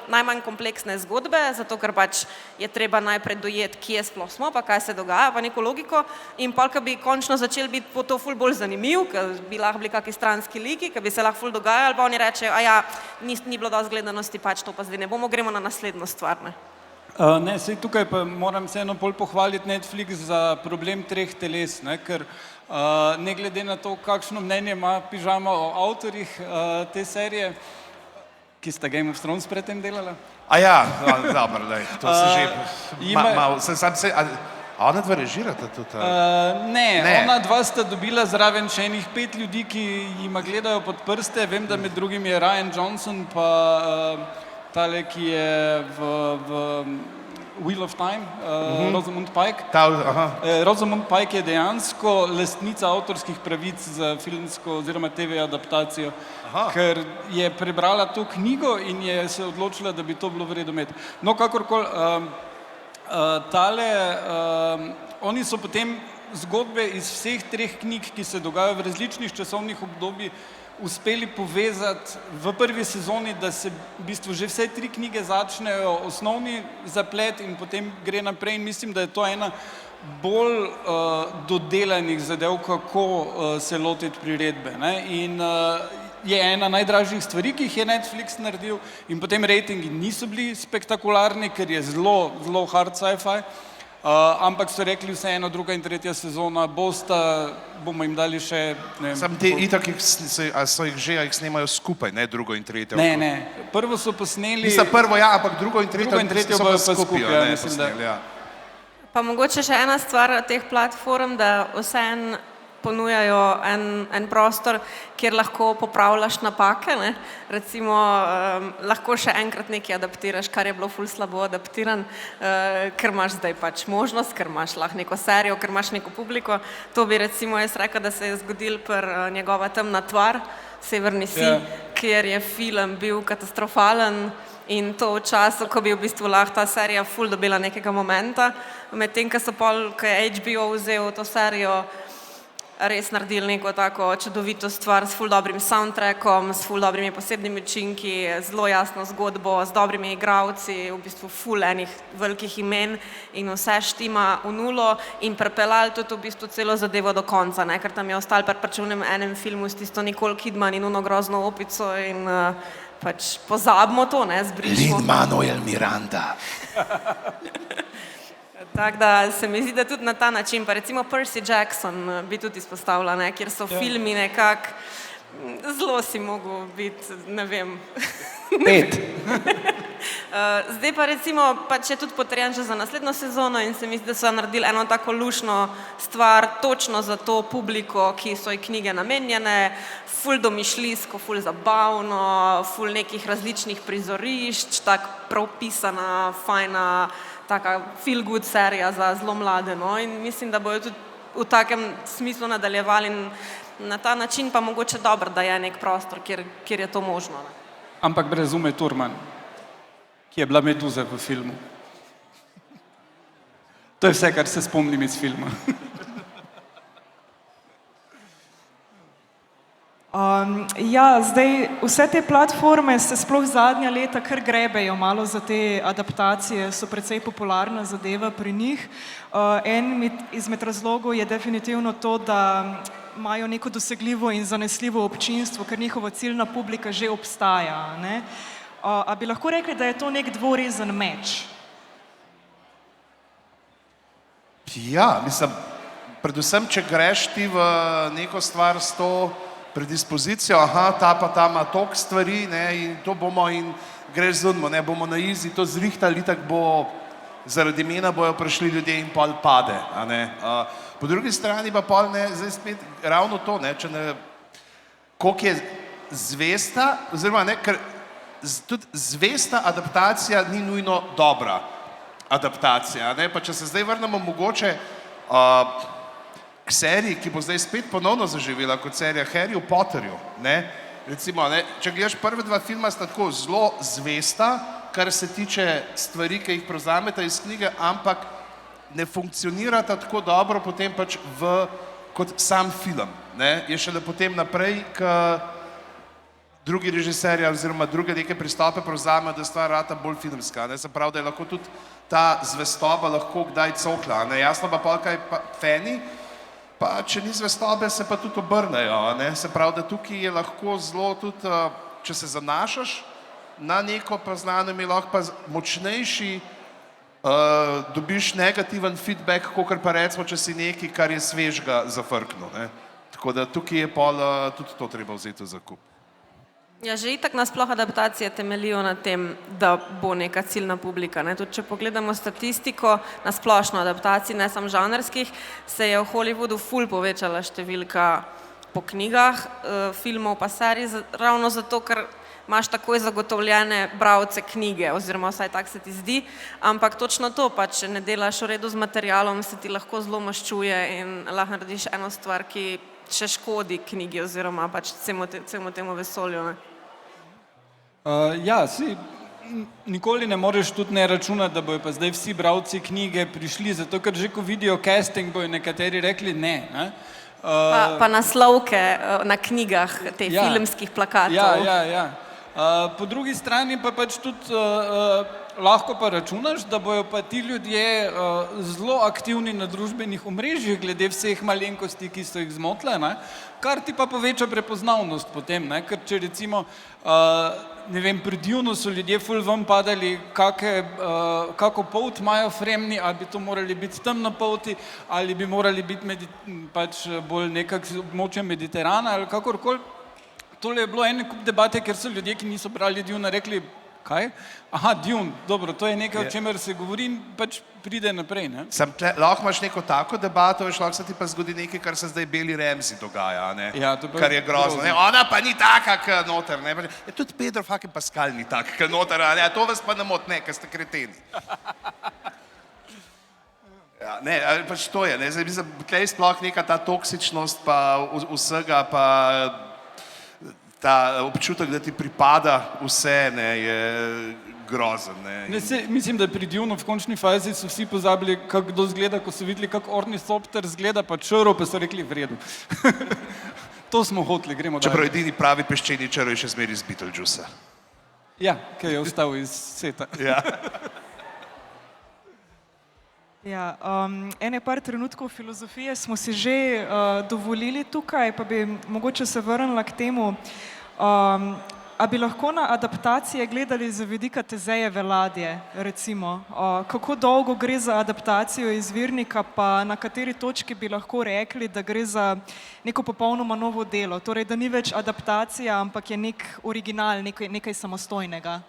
najmanj kompleksne zgodbe, zato ker pač je treba najprej dojeti, kje sploh smo, pa kaj se dogaja, pa neko logiko in pol, ko bi končno začeli biti po to ful bolj zanimiv, ker bi lahko bili kakšni stranski liki, ker bi se lahko ful dogajali, pa oni rečejo, ni bilo dosti gledanosti, pač to pa zdaj ne bomo, gremo na naslednjo stvar, ne. Ne, sej tukaj pa moram vseeno bolj pohvaliti Netflix za problem 3 teles, ne, ker ne glede na to, kakšno mnenje ima Pižama o avtorjih te serije, ki sta Game of Thrones predtem delala. Dobro, to se že A ona dva režirata tudi? Ne, ona dva sta dobila zraven še enih 5 ljudi, ki jima gledajo pod prste. Vem, da med drugim je Ryan Johnson pa tale, ki je v Wheel of Time, Rosamund Pike. Rosamund Pike je dejansko lastnica avtorskih pravic za filmsko oziroma TV adaptacijo, ker je prebrala to knjigo in je se odločila, da bi to bilo v redu imeti. No, kakorkoli, oni so potem zgodbe iz vseh 3 knjig, ki se dogajajo v različnih časovnih obdobjih, uspeli povezati v prvi sezoni, da se v bistvu že vse 3 knjige začnejo osnovni zaplet in potem gre naprej in mislim, da je to ena bolj dodelanih zadev, kako se lotiti priredbe, ne, in je ena najdražjih stvari, ki jih je Netflix naredil in potem ratingi niso bili spektakularni, ker je zelo, zelo hard sci-fi, ampak so rekli vseeno, 2. in 3. sezona bomo jim dali še, ne vem. Sam te itak, so jih že, jih snemajo skupaj, ne 2. in 3. Ne, prvo so posneli... Mislim, prvo ampak 2. in 3. so pa skupaj, ne, mislim, posneli, Pa mogoče še ena stvar teh platform, da vseeno ponujajo en prostor, kjer lahko popravljaš napake, ne. Recimo, lahko še enkrat nekaj adaptiraš, kar je bilo ful slabo adaptiran, ker imaš zdaj pač možnost, ker imaš lahko neko serijo, ker imaš neko publiko. To bi recimo jaz rekla, da se je zgodil pri Njegova temna tvar, Severni sij, kjer je film bil katastrofalen in to v času, ko bi v bistvu lahko ta serija ful dobila nekega momenta, medtem, ko je HBO vzel to serijo, res naredili neko tako čudovito stvar s ful dobrim soundtrackom, s ful dobrimi posebnimi učinki, zelo jasno zgodbo, z dobrimi igralci, v bistvu ful enih velikih imen in vse štima v nulo in prepeljali tudi v bistvu celo zadevo do konca, ne, ker tam je ostal pač v enem filmu s tisto Nicole Kidman in ono grozno opico in pač pozabimo to, ne, zbrišmo. Lin-Manuel Miranda. Tako da se mi zdi, da tudi na ta način, pa recimo Percy Jackson bi tudi izpostavila, ne, kjer so filmi nekako, zelo si mogel biti, ne vem. 5. Zdaj pa recimo, pač je tudi potrjen že za naslednjo sezono in se mi zdi, da so naredili eno tako lušno stvar točno za to publiko, ki so ji knjige namenjene, ful domišljijsko, ful zabavno, ful nekih različnih prizorišč, tako prav pisana, fajna, taka feel good serija za zelo mlade, no, in mislim, da bojo tudi v takem smislu nadaljevali in na ta način pa mogoče dobro, da je nek prostor, kjer je to možno. Ne? Ampak brez Ume Thurman, ki je bila Meduza v filmu. To je vse, kar se spomnim iz filma. Ja, zdaj vse te platforme se sploh zadnja leta kar grebejo malo za te adaptacije, so precej popularna zadeva pri njih. En izmed razlogov je definitivno to, da imajo neko dosegljivo in zanesljivo občinstvo, ker njihova ciljna publika že obstaja. Ne? A bi lahko rekli, da je to nek dvorezen meč? Ja, mislim, predvsem, če greš ti v neko stvar s to predispozicijo, aha, ta pa ta ima toliko stvari, ne, in to bomo in greš zunmo, ne, bomo na izi to zrihtali, tako bo zaradi imena bojo prišli ljudje in pol pade, a ne. Po drugi strani pa pol ne, zdaj spet ravno to, ne, če ne, koliko je zvesta, oziroma ne, ker tudi zvesta adaptacija ni nujno dobra adaptacija, ne, pa če se zdaj vrnemo mogoče k seriji, ki bo zdaj spet ponovno zaživela kot serija Harryju Potterju, ne, recimo, ne, če gledaš prve dva filma, sta tako zelo zvesta, kar se tiče stvari, ki jih prevzameta iz knjige, ampak ne funkcionirata tako dobro potem pač kot sam film, ne, je šele potem naprej, k drugi režiserji oziroma druge neke pristope prevzamejo, da stvar rata bolj filmska, ne, se pravi, da je lahko tudi ta zvestoba lahko kdaj cokla, ne, jasno pa pol kaj pa fani, pa če ni zvestobe, se pa tudi obrnejo, ne? Se pravi, da tukaj je lahko zelo tudi, če se zanašaš na neko poznano ime, lahko pa močnejši dobiš negativen feedback, kakor pa recimo, če si nekaj, kar je svežga zafrknil, ne? Tako da tukaj je pol tudi to treba vzeti v zakup. Ja, že itak nasploh adaptacije temeljijo na tem, da bo neka ciljna publika. Ne? Tudi če pogledamo statistiko na splošno adaptacij, ne samo žanrskih, se je v Hollywoodu ful povečala številka po knjigah, filmov pa serij, ravno zato, ker imaš takoj zagotovljene bralce knjige, oziroma vsaj tak se ti zdi, ampak točno to, pa če ne delaš v redu z materialom, se ti lahko zelo maščuje in lahko narediš eno stvar, ki še škodi knjigi oziroma pač celemu temu vesolju. Ne? Ja, nikoli ne moreš tudi ne računati, da bojo pa zdaj vsi bralci knjige prišli, zato ker že ko vidijo casting, bojo nekateri rekli ne. Pa naslovke na knjigah, te filmskih plakatov. Ja. Po drugi strani pa pač tudi lahko pa računaš, da bojo pa ti ljudje zelo aktivni na družbenih omrežjih glede vseh malenkosti, ki so jih zmotile, ne? Kar ti pa poveča prepoznavnost potem, ne? Ker če recimo, ne vem, pri Dunu so ljudje ful ven padali, kako polt imajo fremni, ali bi to morali biti temno polti, ali bi morali biti pač bolj nekak območje Mediterana, ali kakorkoli. Tole je bilo ene kup debate, ker so ljudje, ki niso brali Duna, rekli, kaj? Aha, Dune, dobro, to je nekaj, o čemer se govori in pač pride naprej, ne? Lahko imaš neko tako debato, veš, lahko se ti pa zgodi nekaj, kar se zdaj Beli Ramsey dogaja, ne? Ja, kar je grozno, ne? Ona pa ni taka, k noter, ne? Ja, tudi Pedro fucking Pascal ni tak, k noter, ne? To vas pa ne mot, ne, ker ste kreteni. Ja, ne, pač to je, ne? Zdaj mislim, tlej sploh neka ta toksičnost pa vsega, pa ta občutek, da ti pripada vse, ne, je grozen, ne. Mislim, da pri Dunu v končni fazi so vsi pozabili, kako kdo zgleda, ko so videli, kako ornitopter zgleda, pa črv, pa so rekli, v redu. To smo hoteli, gremo dalje. Čeprav edini pravi peščeni črv je še zmeri iz Beetlejuicea. Ja, ki je ostal iz seta. Ja. Ja, ene par trenutkov filozofije smo si že dovolili tukaj, pa bi mogoče se vrnila k temu, a bi lahko na adaptacije gledali z vidika Tezejeve ladje, recimo. Kako dolgo gre za adaptacijo izvirnika, pa na kateri točki bi lahko rekli, da gre za neko popolnoma novo delo, torej da ni več adaptacija, ampak je nek original, nekaj samostojnega?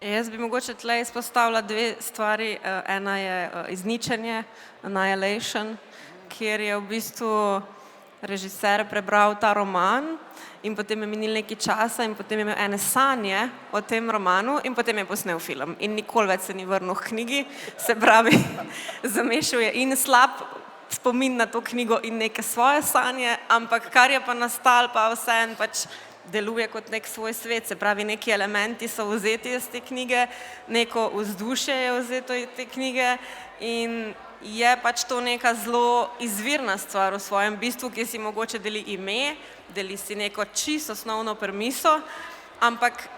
Jaz bi mogoče tle izpostavila dve stvari. Ena je izničenje, Annihilation, kjer je v bistvu režiser prebral ta roman in potem je minil nekaj časa in potem je imel ene sanje o tem romanu in potem je posnel film. In nikoli več se ni vrnil k knjigi, se pravi, zamešal je in slab spomin na to knjigo in neke svoje sanje, ampak kar je pa nastalo, pa vseeno pač deluje kot nek svoj svet, se pravi, neki elementi so vzeti iz te knjige, neko vzdušje je vzeto iz te knjige in je pač to neka zelo izvirna stvar v svojem bistvu, ki si mogoče deli ime, deli si neko čisto osnovno premiso, ampak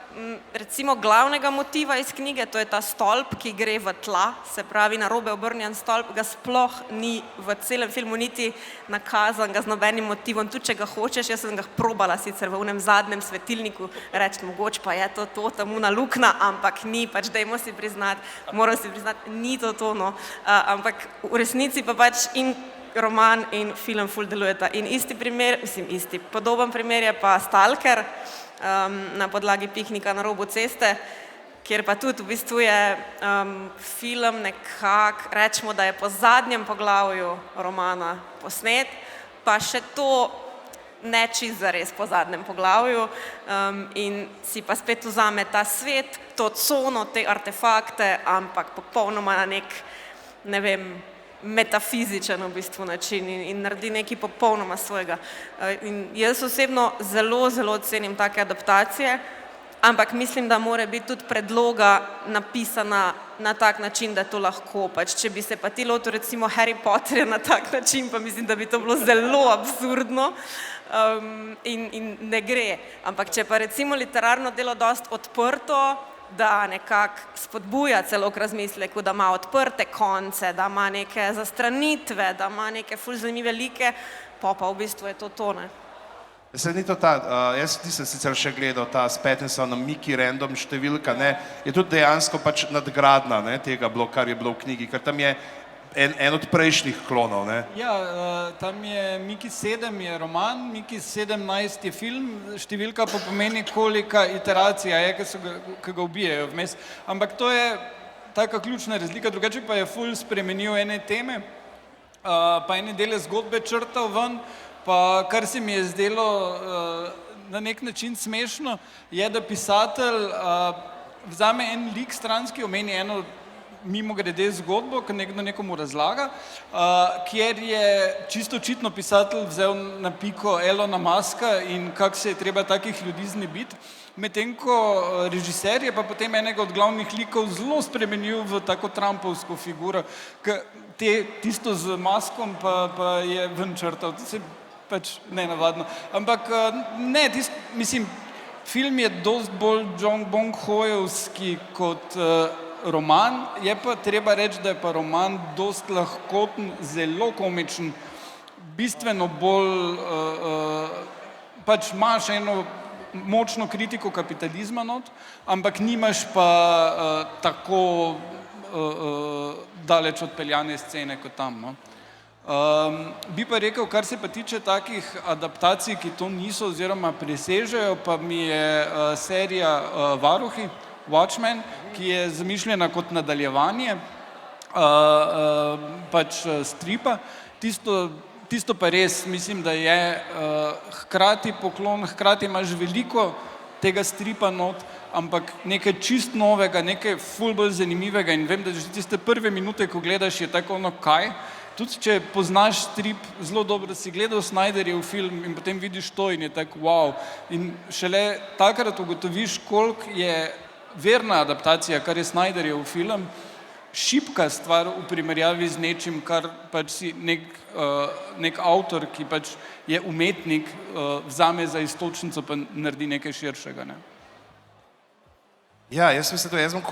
recimo glavnega motiva iz knjige, to je ta stolp, ki gre v tla, se pravi narobe obrnjen stolp, ga sploh ni v celem filmu niti nakazan ga z nobenim motivom, tudi če ga hočeš, jaz sem ga probala sicer v onem zadnjem svetilniku, reči mogoče pa je to, tamuna luknja, ampak ni, pač dajmo si priznati, moram si priznati, ni to, no, ampak v resnici pa pač in roman in film ful delujeta. In podoben primer je pa Stalker, na podlagi Piknika na robu ceste, kjer pa tudi v bistvu je film nekako, rečemo, da je po zadnjem poglavju romana posnet, pa še to ne čisto zares po zadnjem poglavju in si pa spet vzame ta svet, to cono, te artefakte, ampak popolnoma na nek, ne vem, metafizičen v bistvu način in naredi nekaj popolnoma svojega. In jaz osebno zelo, zelo cenim take adaptacije, ampak mislim, da mora biti tudi predloga napisana na tak način, da to lahko. Pač, če bi se pa ti lotil recimo Harry Potterja na tak način, pa mislim, da bi to bilo zelo absurdno in ne gre. Ampak če pa recimo literarno delo dosti odprto, da nekako spodbuja celo k razmisleku, da ima odprte konce, da ima neke zastranitve, da ima neke ful zanimive like, pa v bistvu je to tone. Se ni to jaz nisem sicer še gledal ta s Pattinsonom Mickey Random številka, ne, je tudi dejansko pač nadgradna, ne, tega bilo, kar je bilo v knjigi, ker tam je en od prejšnjih klonov, ne. Ja, tam je Mickey 7 je roman, Mickey 17 je film, številka pa pomeni, kolika iteracija je, ki ga ubijajo vmes. Ampak to je taka ključna razlika, drugače pa je ful spremenil ene teme, pa ene dele zgodbe črtal ven, pa kar se mi je zdelo na nek način smešno, je, da pisatelj vzame en lik stranski, omeni eno mimo grede zgodbo, ki nekdo nekomu razlaga, kjer je čisto očitno pisatelj vzel na piko Elona Muska in kako se je treba takih ljudi znebiti, medtem ko režiser je pa potem enega od glavnih likov zelo spremenil v tako trumpovsko figuro, tisto z maskom pa je ven črtal, to se pač nenavadno. Ampak ne, mislim, film je dosti bolj Jong Bong-hojevski kot roman, je pa treba reči, da je pa roman dosti lahkoten, zelo komičen, bistveno bolj, pač imaš eno močno kritiko kapitalizma not, ampak nimaš pa tako daleč odpeljane scene kot tam, no. Bi pa rekel, kar se pa tiče takih adaptacij, ki to niso oziroma presežejo, pa mi je serija Varuhi, Watchmen, ki je zamišljena kot nadaljevanje pač stripa. Tisto pa res, mislim, da je hkrati poklon, hkrati imaš veliko tega stripa not, ampak nekaj čist novega, nekaj ful bolj zanimivega in vem, da že tiste prve minute, ko gledaš, je tako ono kaj. Tudi če poznaš strip, zelo dobro si gledal Snyderjev film in potem vidiš to in je tako wow. In šele takrat ugotoviš, koliko je verna adaptacija, kar je Snyderjev film, šibka stvar v primerjavi z nečim, kar pač si nek avtor, ki pač je umetnik, vzame za iztočnico pa naredi nekaj širšega, ne. Ja, jaz mislim, jaz bom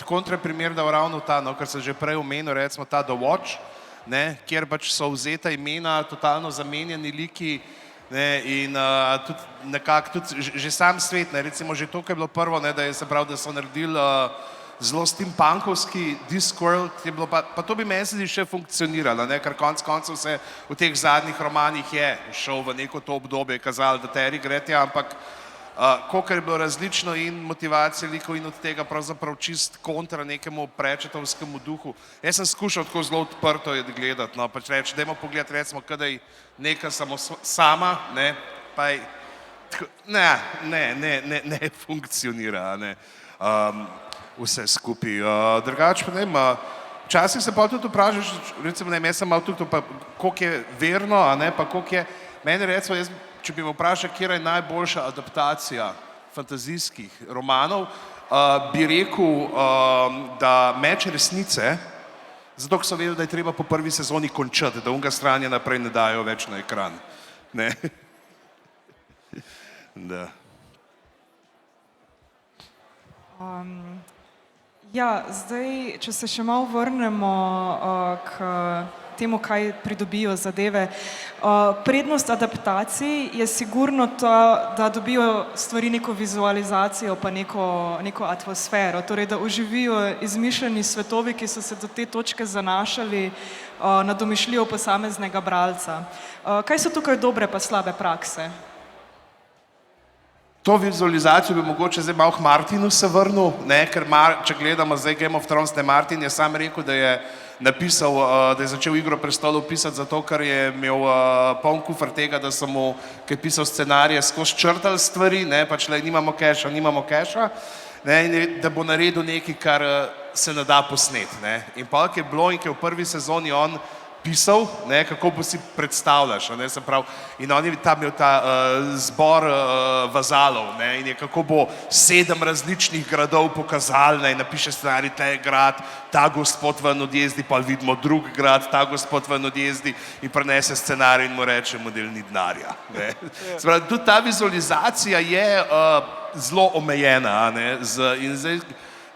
kontraprimer dal ravno ta, no, kar sem že prej omenil, recimo ta The Watch, ne, kjer pač so vzeta imena, totalno zamenjani liki, ne, in tudi nekako tudi že sam svet, ne, recimo že to, kar je bilo prvo, ne, da je se prav, da so naredili zelo steampunkovski Discworld, je bilo pa to bi meni se še funkcioniralo, ne, ker konec koncev se v teh zadnjih romanih je šel v neko to obdobje, kazalo, da Terry gre tja, ampak koliko je bilo različno in motivacije likov in od tega pravzaprav čist kontra nekemu prečetovskemu duhu. Jaz sem skušal tako zelo odprto gledati, no, pač reči, dajmo pogledati, recimo, kadaj neka sama, ne, pa je, ne funkcionira, ne, vse skupaj. Drugače pa ne vem, včasih se pa tudi vprašaš, recimo, ne, jaz sem malo tudi, pa koliko je verno, a ne, pa koliko je, meni recimo, jaz, če bi me vprašal, kje je najboljša adaptacija fantazijskih romanov, bi rekel, da Meč resnice, zato, ker so vedeli, da je treba po prvi sezoni končati, da unga stranje naprej ne dajo več na ekran. Ne? Da. Ja, zdaj, če se še malo vrnemo k temu, kaj pridobijo zadeve. Prednost adaptacij je sigurno to, da dobijo stvari neko vizualizacijo pa neko atmosfero, torej da oživijo izmišljeni svetovi, ki so se do te točke zanašali na domišljijo posameznega bralca. Kaj so tukaj dobre pa slabe prakse? To vizualizacijo bi mogoče zdaj malo k Martinu se vrnil, ne, ker če gledamo zdaj Game of Thrones, ne, Martin je sam rekel, da je napisal, da je začel Igro prestolov pisati zato, ker je imel poln kufr tega, da so mu, ki je pisal scenarije, skozi črtali stvari, ne, pač le nimamo keša, ne, in da bo naredil nekaj, kar se ne da posneti, ne. In pa, ki je bilo in ki je v prvi sezoni on pisal, ne, kako bo si predstavljaš, ne, se pravi, in on je tam imel ta zbor vazalov, ne, in je kako bo 7 različnih gradov pokazal, ne, in napiše scenarij, ta je grad, ta gospod ven odjezdi, pa vidimo drug grad, ta gospod ven odjezdi in prenese scenarij in mu reče, model ni denarja, ne. Se pravi, tudi ta vizualizacija je zelo omejena, ne, in zdaj,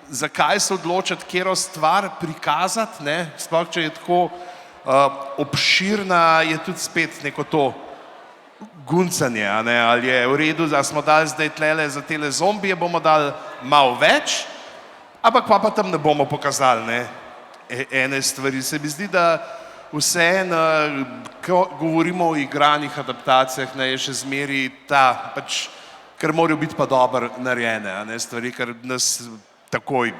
zakaj se odločiti, katero stvar prikazati, ne, sploh če je tako obširna, je tudi spet neko to guncanje, ne, ali je v redu, da smo dali zdaj tlele za tele zombije, bomo dali malo več, ampak pa tam ne bomo pokazali, ne, ene stvari. Se mi zdi, da vseeno, ko govorimo o igranih adaptacijah, ne, je še zmeri ta, pač, ker morajo biti pa dobro narejene, ne, stvari, ker nas takoj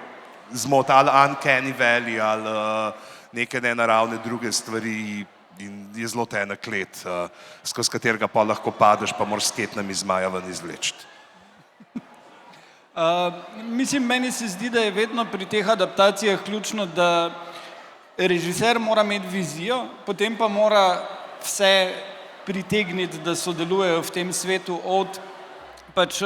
zmota, ali Uncanny Valley, ali neke nenaravne druge stvari in je zelo tenak led, skozi katerega pa lahko padeš, pa moraš s ketnami zmaja ven izvleči. Mislim, meni se zdi, da je vedno pri teh adaptacijah ključno, da režiser mora imeti vizijo, potem pa mora vse pritegniti, da sodelujejo v tem svetu, od pač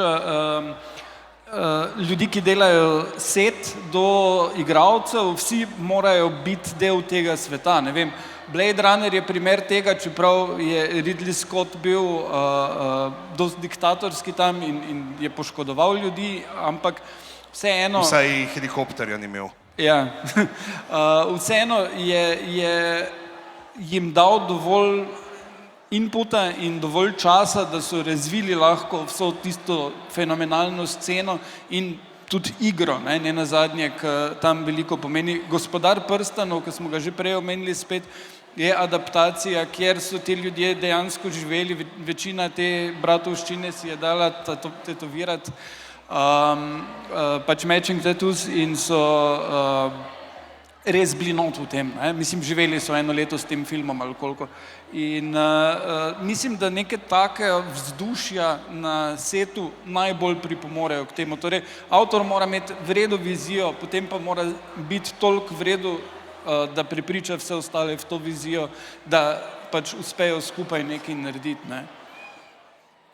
ljudi, ki delajo set, do igralcev, vsi morajo biti del tega sveta, ne vem. Blade Runner je primer tega, čeprav je Ridley Scott bil dosti diktatorski tam in je poškodoval ljudi, ampak vseeno... Vsaj helikopterja ni imel. Ja, vseeno je jim dal dovolj inputa in dovolj časa, da so razvili lahko vso tisto fenomenalno sceno in tudi igro, ne nazadnje, ki tam veliko pomeni. Gospodar prstanov, ki smo ga že prej omenili spet, je adaptacija, kjer so ti ljudje dejansko živeli, večina te bratovščine si je dala tetovirati pač matching tattoos in so res bili not v tem, ne? Mislim, živeli so 1 leto s tem filmom ali koliko. In mislim, da neke take vzdušja na setu najbolj pripomorejo k temu. Torej, avtor mora imeti vredo vizijo, potem pa mora biti toliko vredo, da prepriča vse ostale v to vizijo, da pač uspejo skupaj nekaj narediti, ne?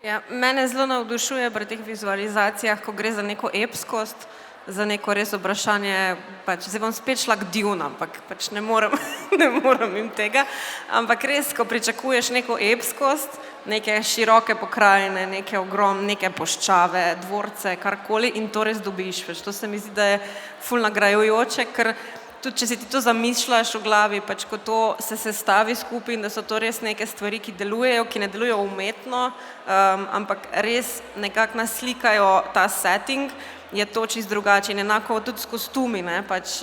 Ja, mene zelo navdušuje pri teh vizualizacijah, ko gre za neko epskost, za neko res vprašanje, pač zdaj bom spet šla k Dune, ampak pač ne morem jim tega, ampak res, ko pričakuješ neko epskost, neke široke pokrajine, neke poščave, dvorce, karkoli in to res dobiš, pač to se mi zdi, da je ful nagrajujoče, ker tudi če si ti to zamišljaš v glavi, pač ko to se sestavi skupaj in da so to res neke stvari, ki delujejo, ki ne delujejo umetno, ampak res nekako naslikajo ta setting, je to čisto drugače in enako tudi s kostumi, ne, pač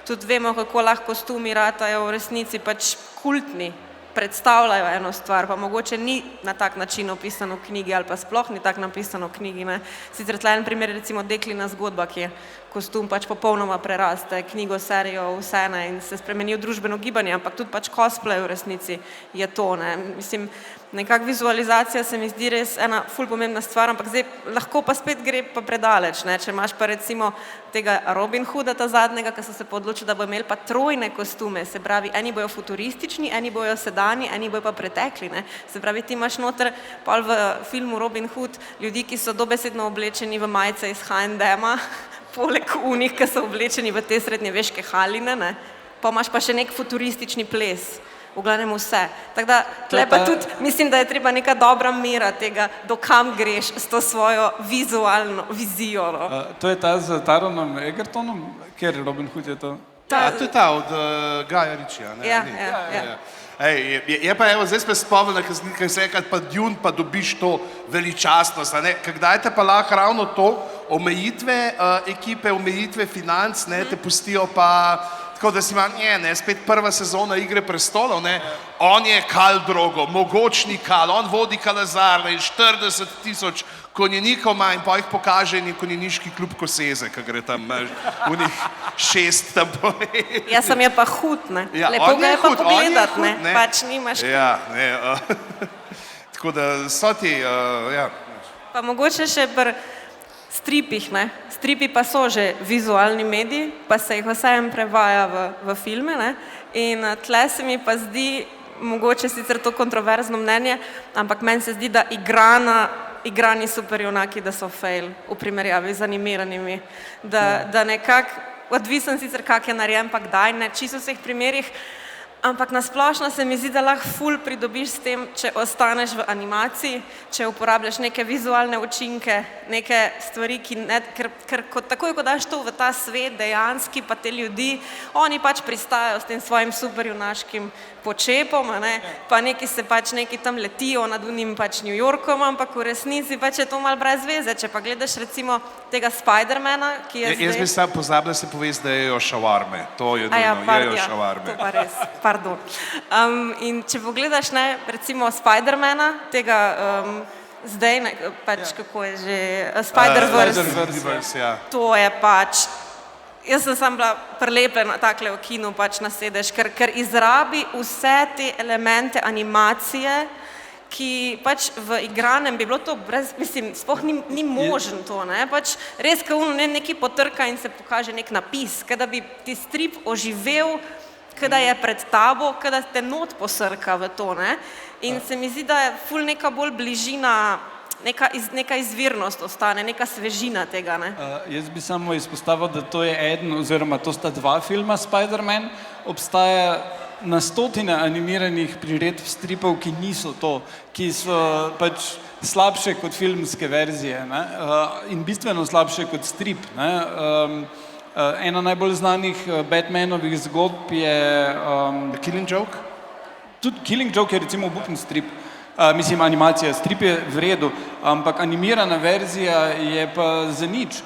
tudi vemo, kako lahko kostumi ratajo v resnici pač kultni predstavljajo eno stvar, pa mogoče ni na tak način opisano v knjigi ali pa sploh ni tako napisano v knjigi. Ne. Sicer tle en primer, recimo Deklina zgodba, ki je kostum pač popolnoma preraste knjigo, serijo, vse ne, in se spremeni v družbeno gibanje, ampak tudi pač cosplay v resnici je to. Ne. Mislim, nekak vizualizacija se mi zdi res ena ful pomembna stvar, ampak zdaj lahko pa spet gre pa predaleč, ne. Če imaš pa recimo tega Robin Hooda, ta zadnjega, ki so se odločili, da bo imeli pa trojne kostume, se pravi, eni bojo futuristični, eni bojo sedanji, eni bojo pa pretekli, ne. Se pravi, ti imaš noter pol v filmu Robin Hood ljudi, ki so dobesedno oblečeni v majice iz H&M-a, poleg unih, ki so oblečeni v te srednjeveške haline, ne. Pa imaš pa še nek futuristični ples. V glavnem vse. Tako da, tle pa tudi mislim, da je treba neka dobra mera tega, do kam greš s to svojo vizualno vizijo. No. To je ta z Taronom Egertonom, ker Robin Hood je to? Ja, to je ta od Gaja Ritchija. Ja. Ej, je pa evo, zdaj smo spomnili, ker se enkrat pa Dune, pa dobiš to veličastnost, a ne? Kdaj te pa lahko ravno to omejitve ekipe, omejitve financ, ne, te pustijo pa tako, da si ima, ne, spet prva sezona Igre prestolov, ne, on je Khal Drogo, mogočni Khal, on vodi Kalazar, in 40,000 konjenikov ima in pa jih pokaže in konjeniški klub Koseze, ki gre tam, v njih 6 tam pove. Ja, sem je pa hud, ne. Ja, lepo on ga je je pa hud, pogledat, on je hud, ne. Pač nimaš. Ja, ne, tako da so ti, ja. Pa mogoče še pri stripih, ne. Stripi pa so že vizualni mediji, pa se jih vseeno prevaja v filme, ne. In tle se mi pa zdi, mogoče sicer to kontroverzno mnenje, ampak meni se zdi, da igrani superjunaki, da so fail v primerjavi z animiranimi. Da nekako, odvisen sicer kak je narejen, pa kdaj, ne, čisto v vseh primerih, ampak nasplošno se mi zdi, da lahko ful pridobiš s tem, če ostaneš v animaciji, če uporabljaš neke vizualne učinke, neke stvari, ki ne, ker takoj, ko daš to v ta svet dejanski, pa te ljudi, oni pač pristajajo s tem svojim superjunaškim počepom, a ne, pa neki se pač neki tam letijo nad unim pač New Yorkom, ampak v resnici pač je to malo brez veze. Če pa gledaš recimo tega Spidermana, ki je zdaj... Jaz bi sam pozabila se povesti, da jejo šavarme. To je nujno, jejo šavarme. To pa res, pardon. In če pogledaš, ne, recimo Spidermana, tega zdaj, ne, pač kako je že, Spider-Verse, ja. To je pač... Jaz sem sam bila prelepljena takle v kinu pač na sedež, ker izrabi vse te elemente animacije, ki pač v igranem bi bilo to brez, mislim, sploh ni možen to, ne, pač res, ko nekaj potrka in se pokaže nek napis, kada bi ti strip oživel, kada je pred tabo, kada te not posrka v to, ne, in se mi zdi, da je ful neka bolj bližina, neka izvirnost ostane, neka svežina tega, ne. Jaz bi samo izpostavil, da to je eden, oziroma to sta dva filma Spider-Man, obstaja na stotine animiranih priredb stripov, ki niso to, ki so pač slabše kot filmske verzije, ne, in bistveno slabše kot strip, ne. Ena najbolj znanih Batmanovih zgodb je... Killing Joke? Tudi Killing Joke je recimo obupen strip. Mislim, animacija, strip je v redu, ampak animirana verzija je pa za nič.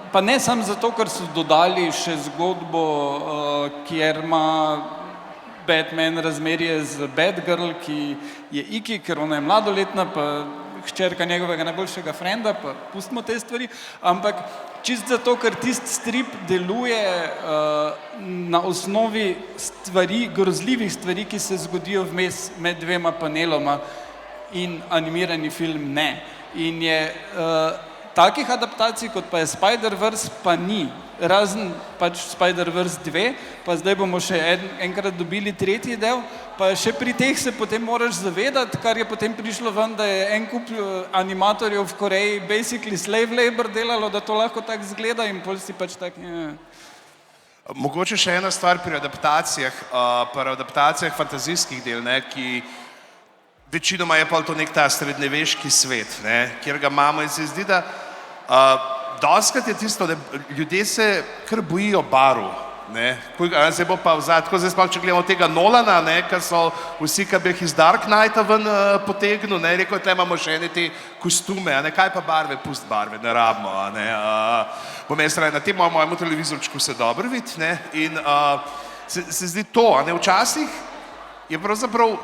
Pa ne samo zato, ker so dodali še zgodbo, kjer ima Batman razmerje z Batgirl, ki je Iki, ker ona je mladoletna, pa hčerka njegovega najboljšega frenda, pa pustimo te stvari, ampak čisto zato, ker tisti strip deluje na osnovi stvari, grozljivih stvari, ki se zgodijo vmes med dvema paneloma in animirani film ne. In je takih adaptacij, kot pa je Spider-Verse, pa ni. Razen pač Spider-Verse 2, pa zdaj bomo še enkrat dobili tretji del, pa še pri teh se potem moraš zavedati, kar je potem prišlo ven, da je en kup animatorjev v Koreji basically slave labor delalo, da to lahko tako zgleda in pol si pač tak... Mogoče še ena stvar pri adaptacijah fantazijskih del, ne, ki večinoma je pa to nek ta srednjeveški svet, ne, kjer ga imamo in se zdi, da doskrat je tisto, da ljudje se kar bojijo barv, ne, zdaj bo pa vzad, tako zdaj sploh, če gledamo tega Nolana, ne, ker so vsi, ki bi jih iz Dark Knighta ven potegnil, ne, rekel, tle imamo še ene te kostume, a ne, kaj pa barve, pust barve, ne rabimo, a ne, bom jaz rekel, na tem mojemu televizorčku se dobro vidi, ne, in se zdi to, a ne, včasih je pravzaprav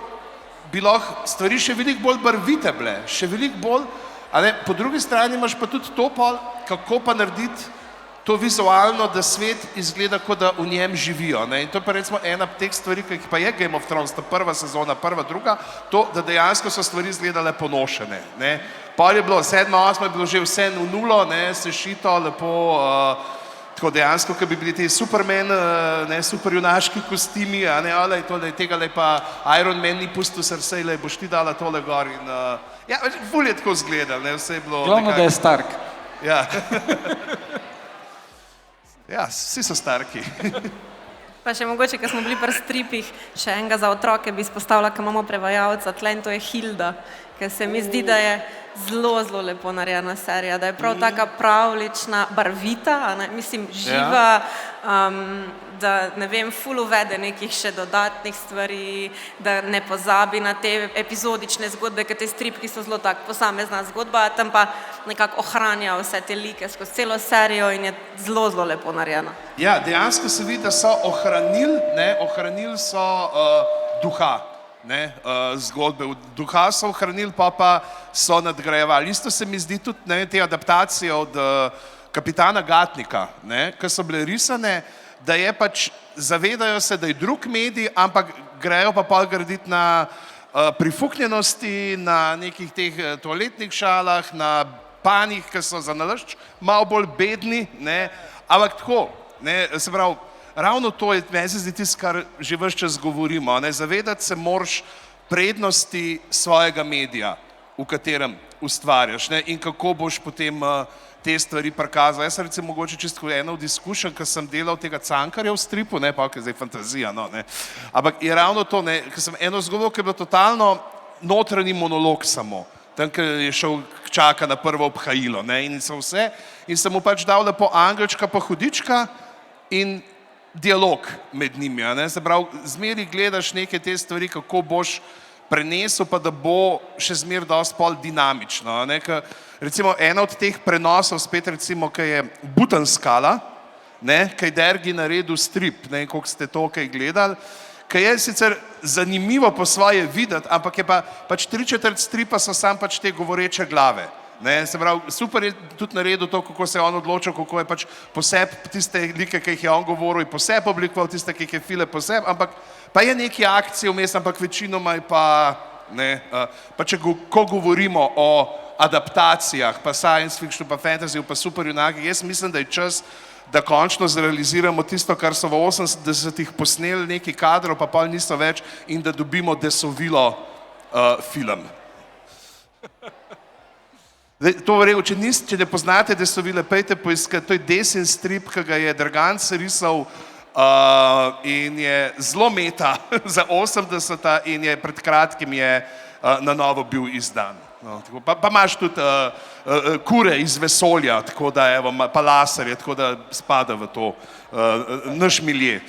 bi lahko stvari še veliko bolj barvite bile, še veliko bolj, a ne, po drugi strani imaš pa tudi to pol, kako pa narediti to vizualno, da svet izgleda, kot da v njem živijo. Ne? In to je pa recimo ena teh stvari, ki pa je Game of Thrones, ta prva sezona, prva, druga, to, da dejansko so stvari izgledale ponošene. Ne? Pol je bilo 7, 8 je bilo že vse v nulo, ne, sešito, lepo, tako dejansko, ko bi bili ti Superman, ne, superjunaški kostimi, a ne, ale, tole, tega le pa Iron Man ni pustil srce, le boš ti dala tole gor in, ja, ful je tako izgledal, ne, vse je bilo Glavno, da je Stark. Ja. Ja, vsi so Starki. Pa še mogoče, ker smo bili pri stripih, še enega za otroke bi izpostavila, ker imamo prevajalca, tle in to je Hilda, ker se mi zdi, da je zelo, zelo lepo narejena serija, da je prav taka pravlična, barvita, a ne, mislim, živa, da, ne vem, ful uvede nekih še dodatnih stvari, da ne pozabi na te epizodične zgodbe, ker te stripki so zelo tak posamezna zgodba, tam pa nekako ohranja vse te like skozi celo serijo in je zelo, zelo lepo narejena. Ja, dejansko se vidi, da so ohranili so duha, ne, zgodbe, duha so ohranili, pa so nadgrajevali. Isto se mi zdi tudi, ne, te adaptacije od Kapitana Gatnika, ne, ki so bile risane, da je pač, zavedajo se, da je drug medij, ampak grejo pa pol graditi na prifuknjenosti, na nekih teh toaletnih šalah, na panjih, ki so za nalašč malo bolj bedni, ne, ampak tako, ne, se pravi, ravno to je, meni se zdi tisto, kar že ves čas govorimo, ne, zavedati se moraš prednosti svojega medija, v katerem ustvarjaš, ne, in kako boš potem te stvari prikazal. Jaz sem recimo mogoče čisto ena od izkušenj, ko sem delal tega Cankarja v stripu, ne, pa je zdaj fantazija, no, ne, ampak je ravno to, ne, ko sem eno zgodbo, ki je bilo totalno notranji monolog samo, tam, ker je šel čaka na prvo obhajilo, ne, in so vse, in sem mu pač dal lepo angelčka pa hudička in dialog med njimi, ne, se pravi, zmeri gledaš neke te stvari, kako boš prenesel, pa da bo še zmer dosti pol dinamično, ne, recimo, ena od teh prenosov, spet recimo, ki je Butanskala, ne, ki je Dergi naredil strip, ne, koliko ste to kaj gledali, ki je sicer zanimivo po svoje videti, ampak je pa pač 3/4 stripa so sam pač te govoreče glave, ne, se pravi, super je tudi naredil to, kako se je on odločil, kako je pač poseb tiste like, ki jih je on govoril, in poseb oblikoval tiste, ki jih je File poseb, ampak pa je neki akcije vmes, ampak večinoma je pa, ne, pa če ko govorimo o adaptacijah, pa science fiction, pa fantasy, pa superjunakih, jaz mislim, da je čas, da končno zrealiziramo tisto, kar so v 80-ih posneli neki kadrov, pa pol niso več, in da dobimo Desovilo film. To verjel, če ne poznate Desovile, pejte poiskati, to je Desin strip, ki ga je Draganc risal in je zelo meta za 80-ta in je pred kratkim je na novo bil izdan. No, tako, pa imaš tudi kure iz vesolja, tako da, evo, pa laserje, tako da spada v to naš milje.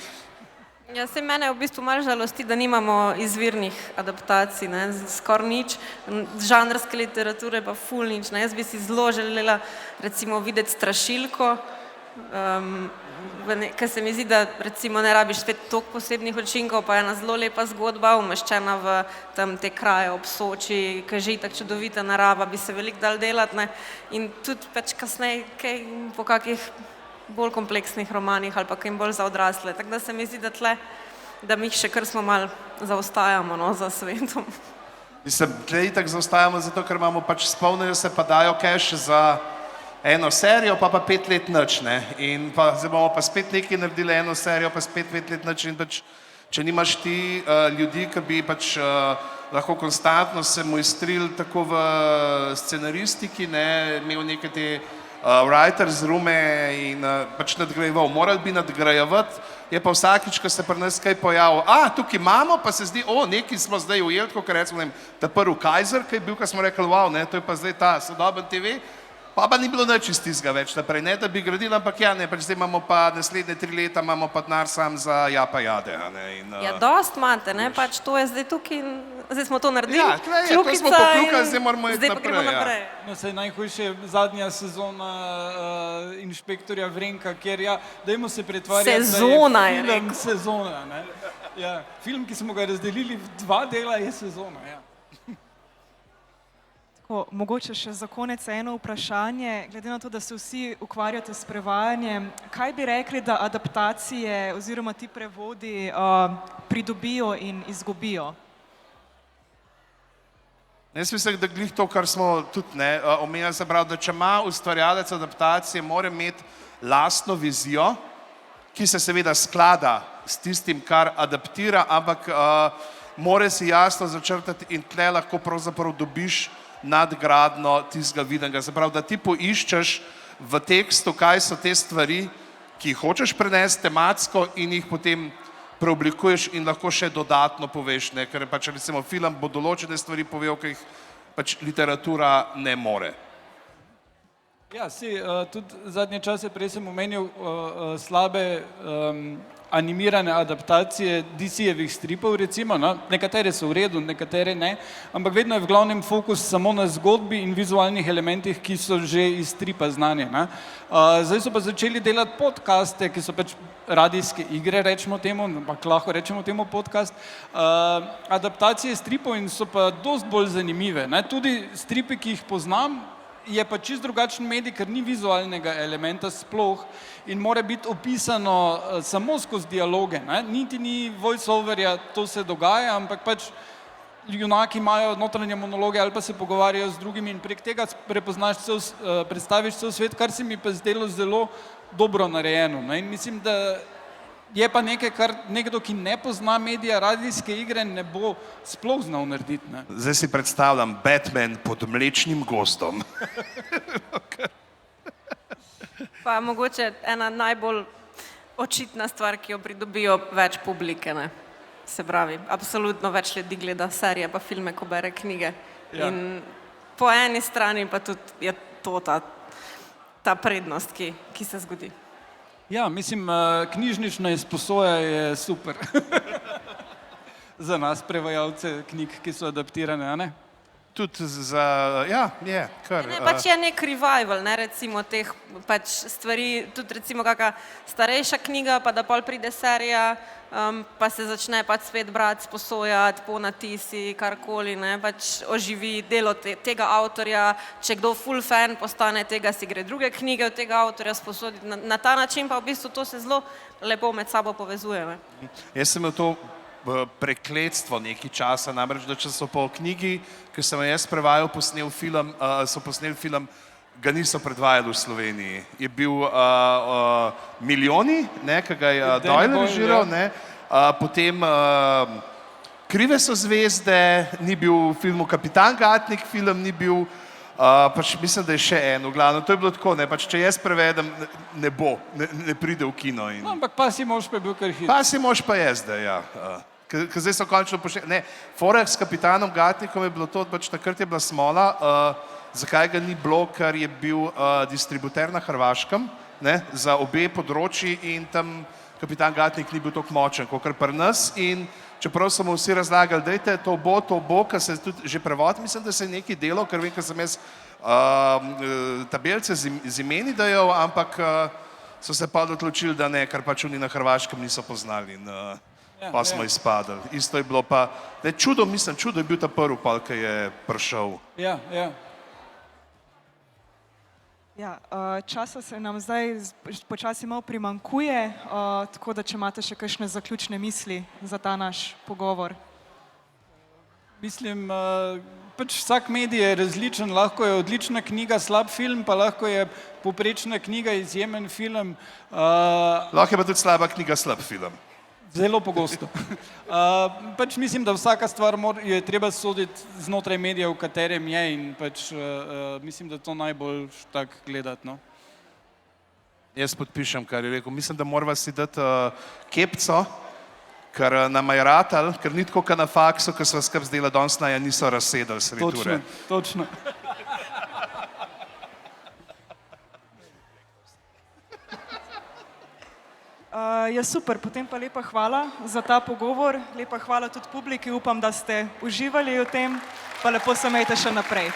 Ja, se mene v bistvu malo žalosti, da nimamo izvirnih adaptacij, ne, skoraj nič, žanrske literature pa ful nič, ne, jaz bi si zelo želela recimo videti Strašilko, ker se mi zdi, da recimo ne rabiš spet toliko posebnih učinkov, pa je ena zelo lepa zgodba, umeščena v tam te kraje ob Soči, ki že itak čudovita narava, bi se veliko dal delati, ne, in tudi pač kasneje kaj po kakih bolj kompleksnih romanih ali pa kaj bolj za odrasle, tako da se mi zdi, da tle, da mi še kar smo malo zaostajamo, no, za svetom. Mislim, tle itak zaostajamo zato, ker imamo pač spomnijo se pa dajo cash za eno serijo, pa 5 let nič, ne, in pa zdaj bomo pa spet nekaj naredili eno serijo, pa spet 5 let nič in pač, če nimaš ti ljudi, ki bi pač lahko konstantno se mojstrili tako v scenaristiki, ne, imel neke te writers roome in pač nadgrajeval. Morali bi nadgrajevati, je pa vsakič, ko se pri nas kaj pojavil, tukaj imamo, pa se zdi, nekaj smo zdaj ujeli, kot recimo, ta prvi Kaiser, ki je bil, ko smo rekli, wow, ne, to je pa zdaj ta sodoben TV, pa ni bilo nič iz tistega več naprej, ne, da bi gradili, ampak ja, ne, pač zdaj imamo pa naslednje 3 leta, imamo pa denar sam za japa jade, ne, in... Ja, dost imate, ne, pač to je zdaj tukaj, zdaj smo to naredili, ja, to smo poklukali, zdaj moramo iti naprej, ja. No, saj najhujše je zadnja sezona Inšpektorja Vrenka, kjer ja, dajmo se pretvarjati, sezona da je film sezona, ne. Ja, film, ki smo ga razdelili v 2 dela, je sezona. Ja. Tako, mogoče še za konec eno vprašanje, glede na to, da se vsi ukvarjate s prevajanjem, kaj bi rekli, da adaptacije oziroma ti prevodi pridobijo in izgubijo? Jaz mislim, da glih to, kar smo tudi omenjali, se pravi, da če ima ustvarjalec adaptacije, mora imeti lastno vizijo, ki se seveda sklada s tistim, kar adaptira, ampak mora si jasno začrtati in tle lahko pravzaprav dobiš nadgradno tistega videnega. Se pravi, da ti poiščeš v tekstu, kaj so te stvari, ki jih hočeš prenesti tematsko in jih potem preoblikuješ in lahko še dodatno poveš, ne? Ker pač recimo film bo določene stvari povedal, ki jih pač literatura ne more. Ja, tudi zadnje čase prej sem omenil slabe animirane adaptacije DC-jevih stripov, recimo, no? Nekatere so v redu, nekatere ne, ampak vedno je v glavnem fokus samo na zgodbi in vizualnih elementih, ki so že iz stripa znani. Ne? Zdaj so pa začeli delati podcaste, ki so pač radijske igre, rečemo temu, ampak lahko rečemo temu podcast, adaptacije stripov in so pa dosti bolj zanimive. Ne? Tudi stripe, ki jih poznam, je pa čist drugačen medij, ker ni vizualnega elementa sploh in mora biti opisano samo skozi dialoge. Ne? Niti ni voice-overja, to se dogaja, ampak pač junaki imajo notranje monologe ali pa se pogovarjajo z drugimi in prek tega predstaviš cel svet, kar se mi pa zdelo zelo dobro narejeno. Ne? In mislim, da je pa nekaj, kar nekdo, ki ne pozna medija, radijske igre, ne bo sploh znal narediti. Ne? Zdaj si predstavljam Batman pod Mlečnim gozdom. Pa mogoče ena najbolj očitna stvar, ki jo pridobijo več publike, ne. Se pravi, absolutno več ljudi gleda serije pa filme, ko bere knjige. Ja. In po eni strani pa tudi je to ta prednost, ki se zgodi. Ja, mislim, knjižnična izposoja je super. Za nas, prevajalce knjig, ki so adaptirane, a ne? Tudi za, ja, je, kar. Ne, pač je nek revival, ne, recimo teh pač stvari, tudi recimo kakšna starejša knjiga, pa da pol pride serija, pa se začne pač svet brati, sposojati, ponatisi, karkoli, ne, pač oživi delo tega avtorja, če kdo ful fan postane tega, si gre druge knjige od tega avtorja sposoditi, na ta način pa v bistvu to se zelo lepo med sabo povezuje, ne. Jaz sem imel to prekletstvo nekaj časa, namreč, da če so po knjigi, ki sem jaz prevajal, so posneli film, ga niso predvajali v Sloveniji. Je bil Milijoni, ne, ki ga je Doyle režiral, ne, potem Krive so zvezde, ni bil v filmu Kapitan Gatnik, film ni bil, pač mislim, da je še en, v glavnem, to je bilo tako, ne, pač če jaz prevedem, ne pride v kino. No, ampak Pasi mož pa je bil kar hit. Pasi mož pa je zdaj, ja. Ker zdaj so končno ne, fora s Kapitanom Gatnikom je bilo to, pač takrat je bila smola, zakaj ga ni bilo, ker je bil distributer na Hrvaškem, ne, za obe področji in tam Kapitan Gatnik ni bil toliko močen, kakor pri nas in čeprav so mu vsi razlagali, dajte, to bo, ker se tudi že prevod, mislim, da se je nekaj delo, ker vem, ker sem jaz tabelce z imeni dajal, ampak so se pa odločili, da ne, ker pač oni na Hrvaškem niso poznali in pa smo izpadali. Isto je bilo pa, ne, čudo je bil ta prvi pal, ki je prišel. Ja, ja. Ja, časa se nam zdaj počasi malo primanjkuje, tako da če imate še kakšne zaključne misli za ta naš pogovor. Mislim, pač vsak medij je različen, lahko je odlična knjiga, slab film, pa lahko je povprečna knjiga, izjemen film. Lahko je pa tudi slaba knjiga, slab film. Zelo pogosto. Pač mislim, da vsaka stvar je treba soditi znotraj medija, v katerem je in pač mislim, da to najbolj tak gledati, no. Jaz podpišem, kar je rekel. Mislim, da morava si dati kepco, ker nam je ratal, ker ni tako, kot na faksu, ker sva skrb zdela danes na niso razsedali sredi ure. Točno. Ja, super, potem pa lepa hvala za ta pogovor, lepa hvala tudi publiki, upam, da ste uživali v tem, pa lepo se imejte še naprej.